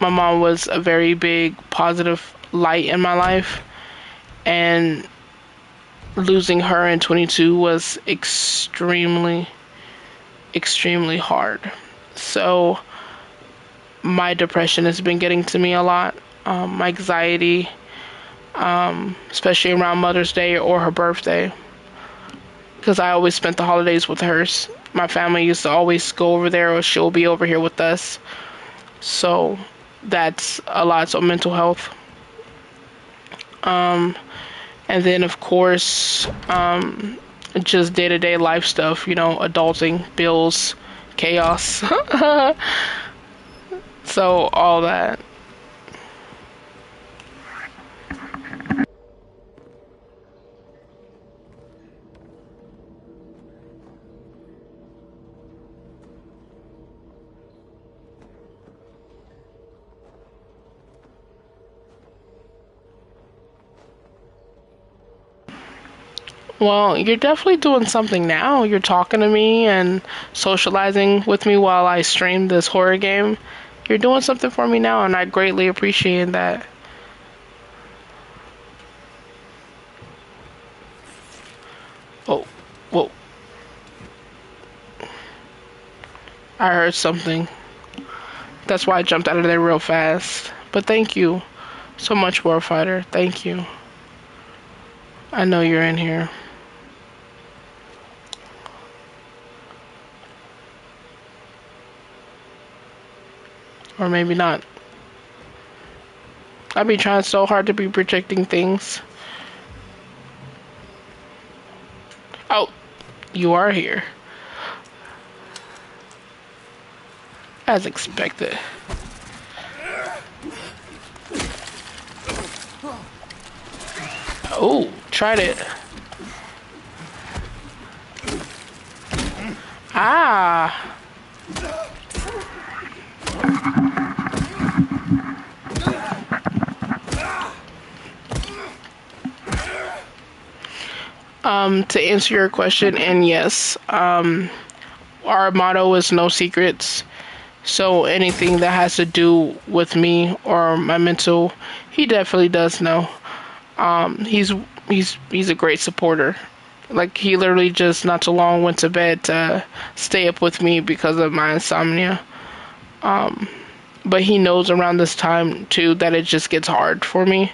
mom was a very big positive light in my life, and losing her in 22 was extremely, extremely hard. So my depression has been getting to me a lot. My anxiety, especially around Mother's Day or her birthday, because I always spent the holidays with hers. My family used to always go over there, or she'll be over here with us. So that's a lot. So mental health. And then, of course, just day-to-day life stuff, adulting, bills, chaos. So all that. Well, you're definitely doing something now. You're talking to me and socializing with me while I stream this horror game. You're doing something for me now, and I greatly appreciate that. Oh, whoa. I heard something. That's why I jumped out of there real fast. But thank you so much, Warfighter. Thank you. I know you're in here. Or maybe not. I've been trying so hard to be protecting things. Oh, you are here. As expected. Oh, tried it. Ah. To answer your question, and yes, our motto is no secrets. So anything that has to do with me or my mental, he definitely does know. He's he's a great supporter. Like he literally just not too long went to bed to stay up with me because of my insomnia. But he knows around this time too that it just gets hard for me.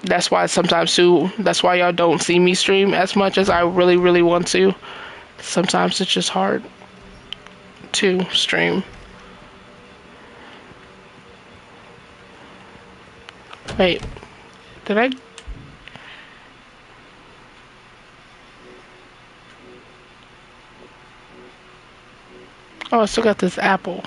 That's why sometimes too. That's why y'all don't see me stream as much as I really want to. Sometimes it's just hard to stream. Wait, did I? Oh, I still got this apple.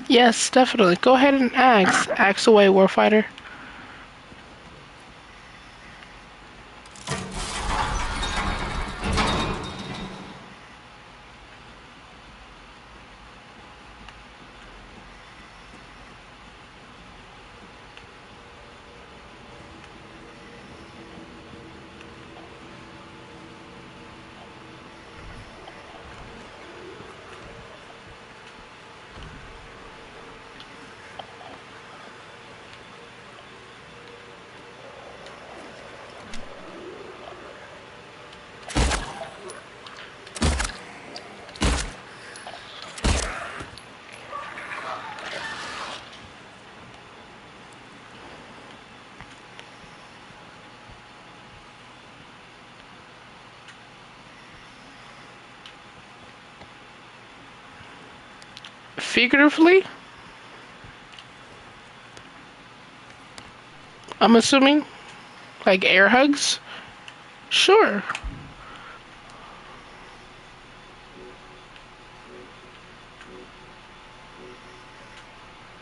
Yes, definitely. Go ahead and ask. Ask away, Warfighter. Figuratively, I'm assuming, like air hugs. Sure.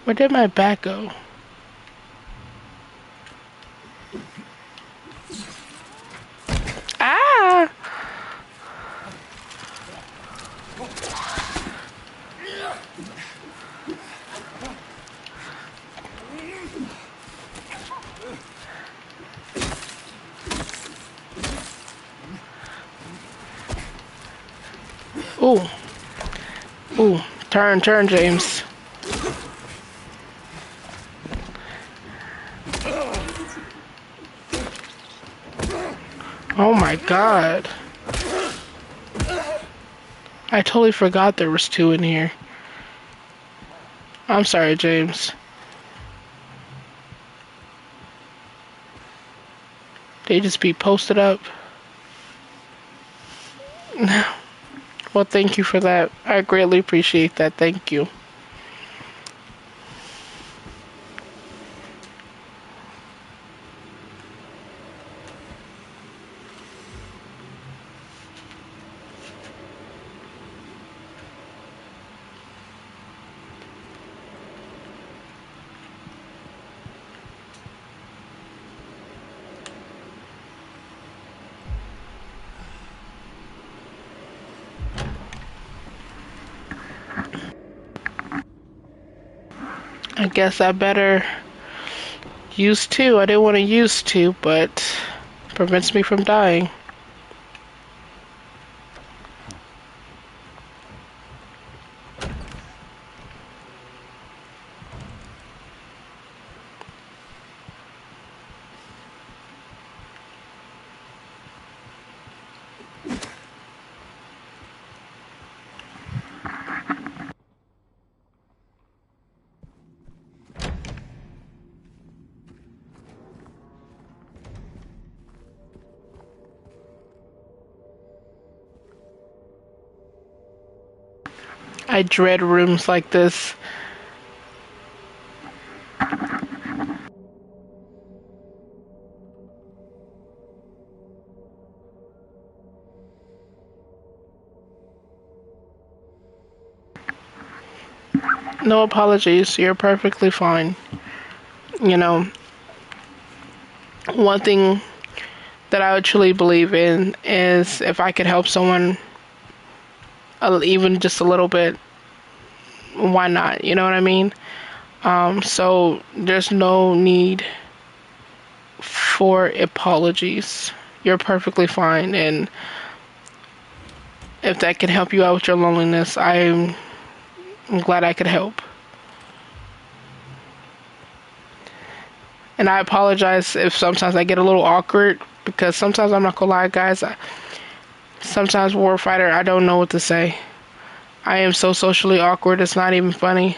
Where did my back go? Ah! Ooh. Ooh. Turn, James. Oh my god. I totally forgot there was two in here. I'm sorry, James. They just be posted up. Well, thank you for that. I greatly appreciate that. Thank you. I guess I better use two. I didn't want to use two, but it prevents me from dying. I dread rooms like this. No apologies. You're perfectly fine. You know, one thing that I would truly believe in is if I could help someone even just a little bit, why not? You know what I mean? So there's no need for apologies. You're perfectly fine, and if that can help you out with your loneliness, I'm glad I could help. And I apologize if sometimes I get a little awkward, because sometimes, I'm not gonna lie, guys, sometimes Warfighter, I don't know what to say. I am so socially awkward, it's not even funny.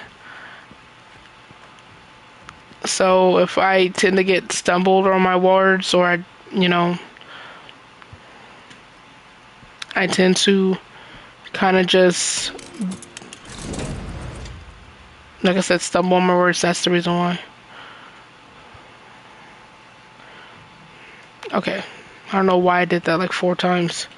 So if I tend to get stumbled on my words, or I tend to kind of just, like I said, stumble on my words, that's the reason why. Okay, I don't know why I did that like 4 times.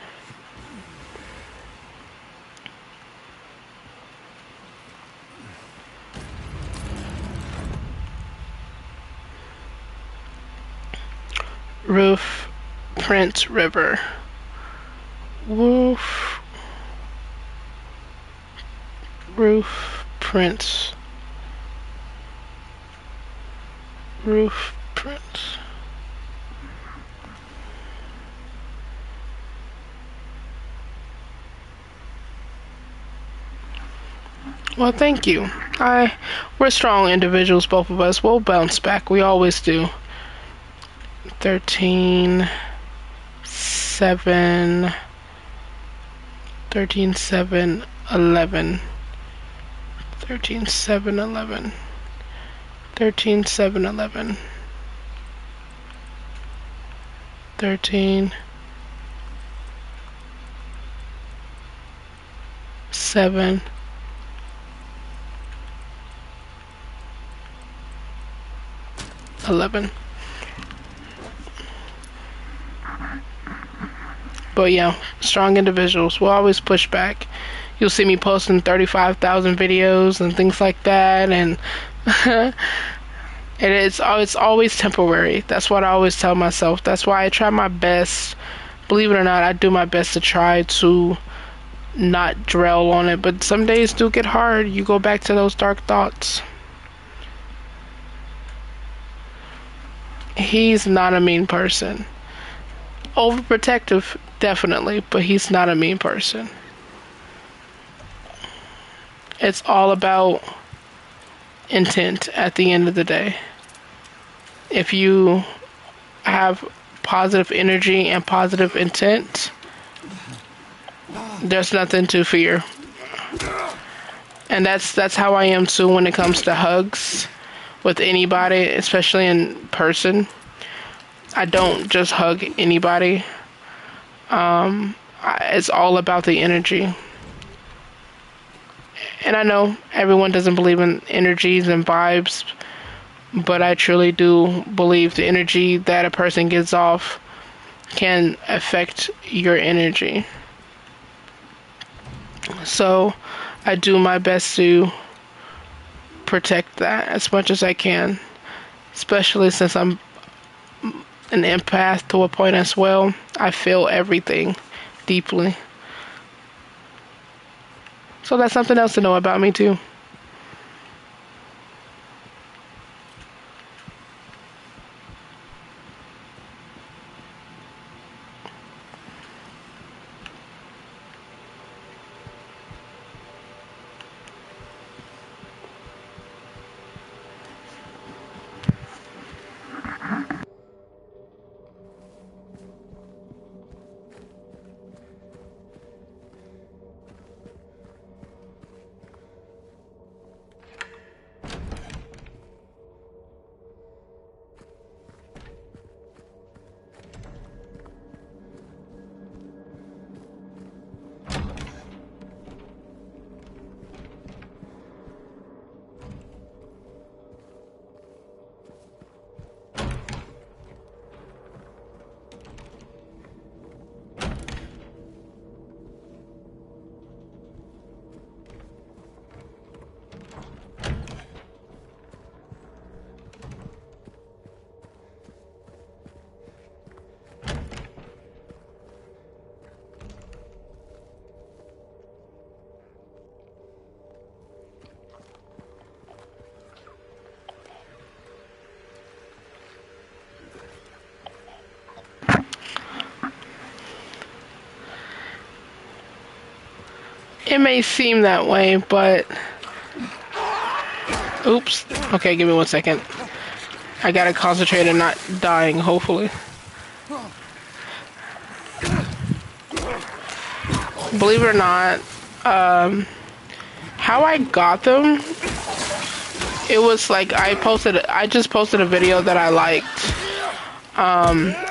Roof, Prince River. Roof, Prince. Roof, Prince. Well, thank you. We're strong individuals, both of us. We'll bounce back. We always do. 13, 7, 13, 7, 11. 13, 7, 11. 13, 7, 11. 13, 7, 11. But yeah, strong individuals will always push back. You'll see me posting 35,000 videos and things like that, and it's always temporary. That's what I always tell myself. That's why I try my best. Believe it or not, I do my best to try to not dwell on it. But some days do get hard. You go back to those dark thoughts. He's not a mean person. Overprotective, definitely, but he's not a mean person. It's all about intent at the end of the day. If you have positive energy and positive intent, there's nothing to fear. And that's how I am too when it comes to hugs with anybody, especially in person. I don't just hug anybody. It's all about the energy. And I know everyone doesn't believe in energies and vibes, but I truly do believe the energy that a person gives off can affect your energy. So I do my best to protect that as much as I can, especially since I'm an empath to a point as well. I feel everything deeply. So that's something else to know about me too. It may seem that way, but... Oops. Okay, give me 1 second. I gotta concentrate on not dying, hopefully. Believe it or not, how I got them, it was like I just posted a video that I liked.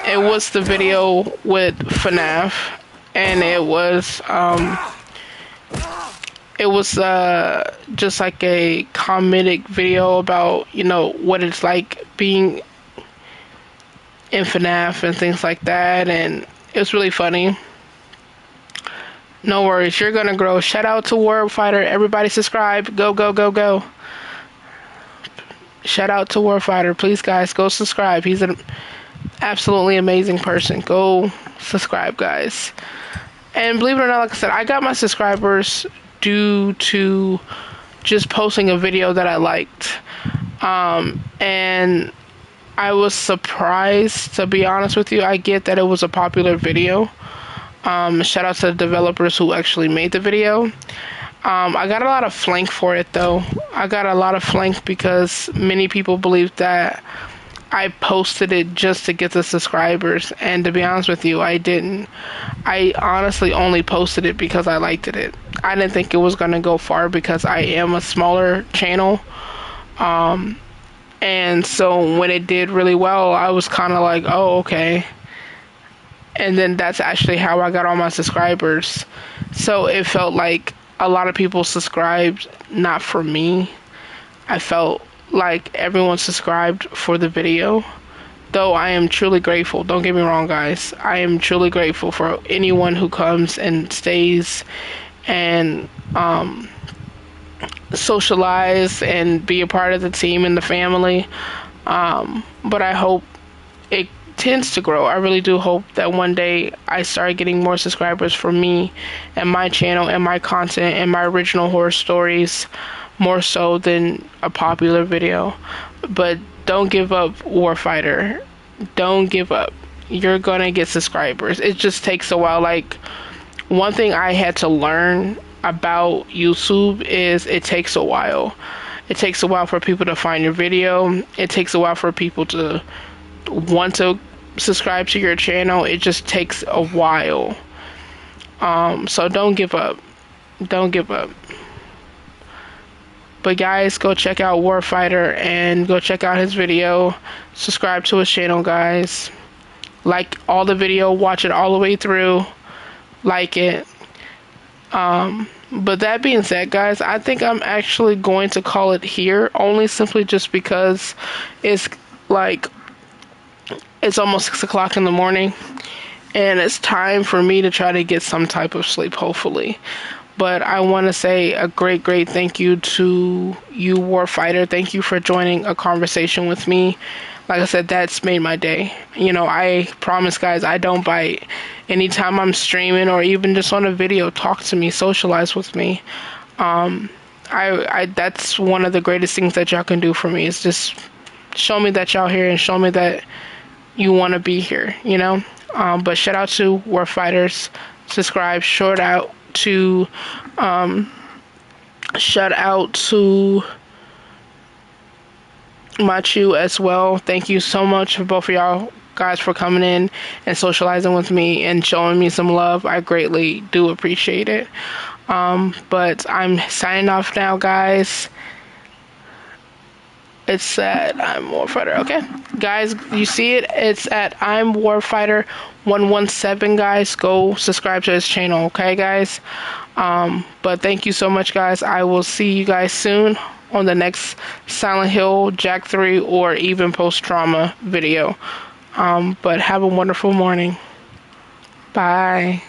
It was the video with FNAF, and it was just like a comedic video about, you know, what it's like being in FNAF and things like that, and it was really funny. No worries, you're gonna grow. Shout out to Warfighter. Everybody subscribe. Go, go, go, go. Shout out to Warfighter. Please, guys, go subscribe. He's an absolutely amazing person. Go subscribe, guys. And believe it or not, like I said, I got my subscribers due to just posting a video that I liked. And I was surprised, to be honest with you. I get that it was a popular video. Shout out to the developers who actually made the video. I got a lot of flank for it, though. I got a lot of flank because many people believe that I posted it just to get the subscribers, and to be honest with you, I didn't. I honestly only posted it because I liked it. I didn't think it was going to go far because I am a smaller channel. And so when it did really well, I was kind of like, oh, okay. And then that's actually how I got all my subscribers. So it felt like a lot of people subscribed not for me. I felt like everyone subscribed for the video. Though I am truly grateful. Don't get me wrong, guys. I am truly grateful for anyone who comes and stays and socialize and be a part of the team and the family. But I hope it tends to grow. I really do hope that one day I start getting more subscribers for me and my channel and my content and my original horror stories, more so than a popular video. But don't give up, Warfighter. Don't give up. You're gonna get subscribers. It just takes a while. Like, one thing I had to learn about YouTube is it takes a while. It takes a while for people to find your video. It takes a while for people to want to subscribe to your channel. It just takes a while. So don't give up. Don't give up. But guys, go check out Warfighter and go check out his video. Subscribe to his channel, guys. Like all the video, watch it all the way through. Like it. But that being said, guys, I think I'm actually going to call it here, only simply just because it's like it's almost 6 o'clock in the morning and it's time for me to try to get some type of sleep, hopefully. But I want to say a great thank you to you, Warfighter. Thank you for joining a conversation with me. Like I said, that's made my day. You know, I promise, guys, I don't bite. Anytime I'm streaming or even just on a video, talk to me, socialize with me. That's one of the greatest things that y'all can do for me, is just show me that y'all here and show me that you want to be here, you know? But shout out to Warfighters. Subscribe. Shout out to Machu as well. Thank you so much for both of y'all guys for coming in and socializing with me and showing me some love. I greatly do appreciate it. But I'm signing off now, guys. It's at I'm Warfighter. Okay, guys, you see it? It's at I'm Warfighter 117. Guys, go subscribe to his channel. Okay, guys. But thank you so much, guys. I will see you guys soon on the next Silent Hill, Jack 3, or even post-trauma video. But have a wonderful morning. Bye.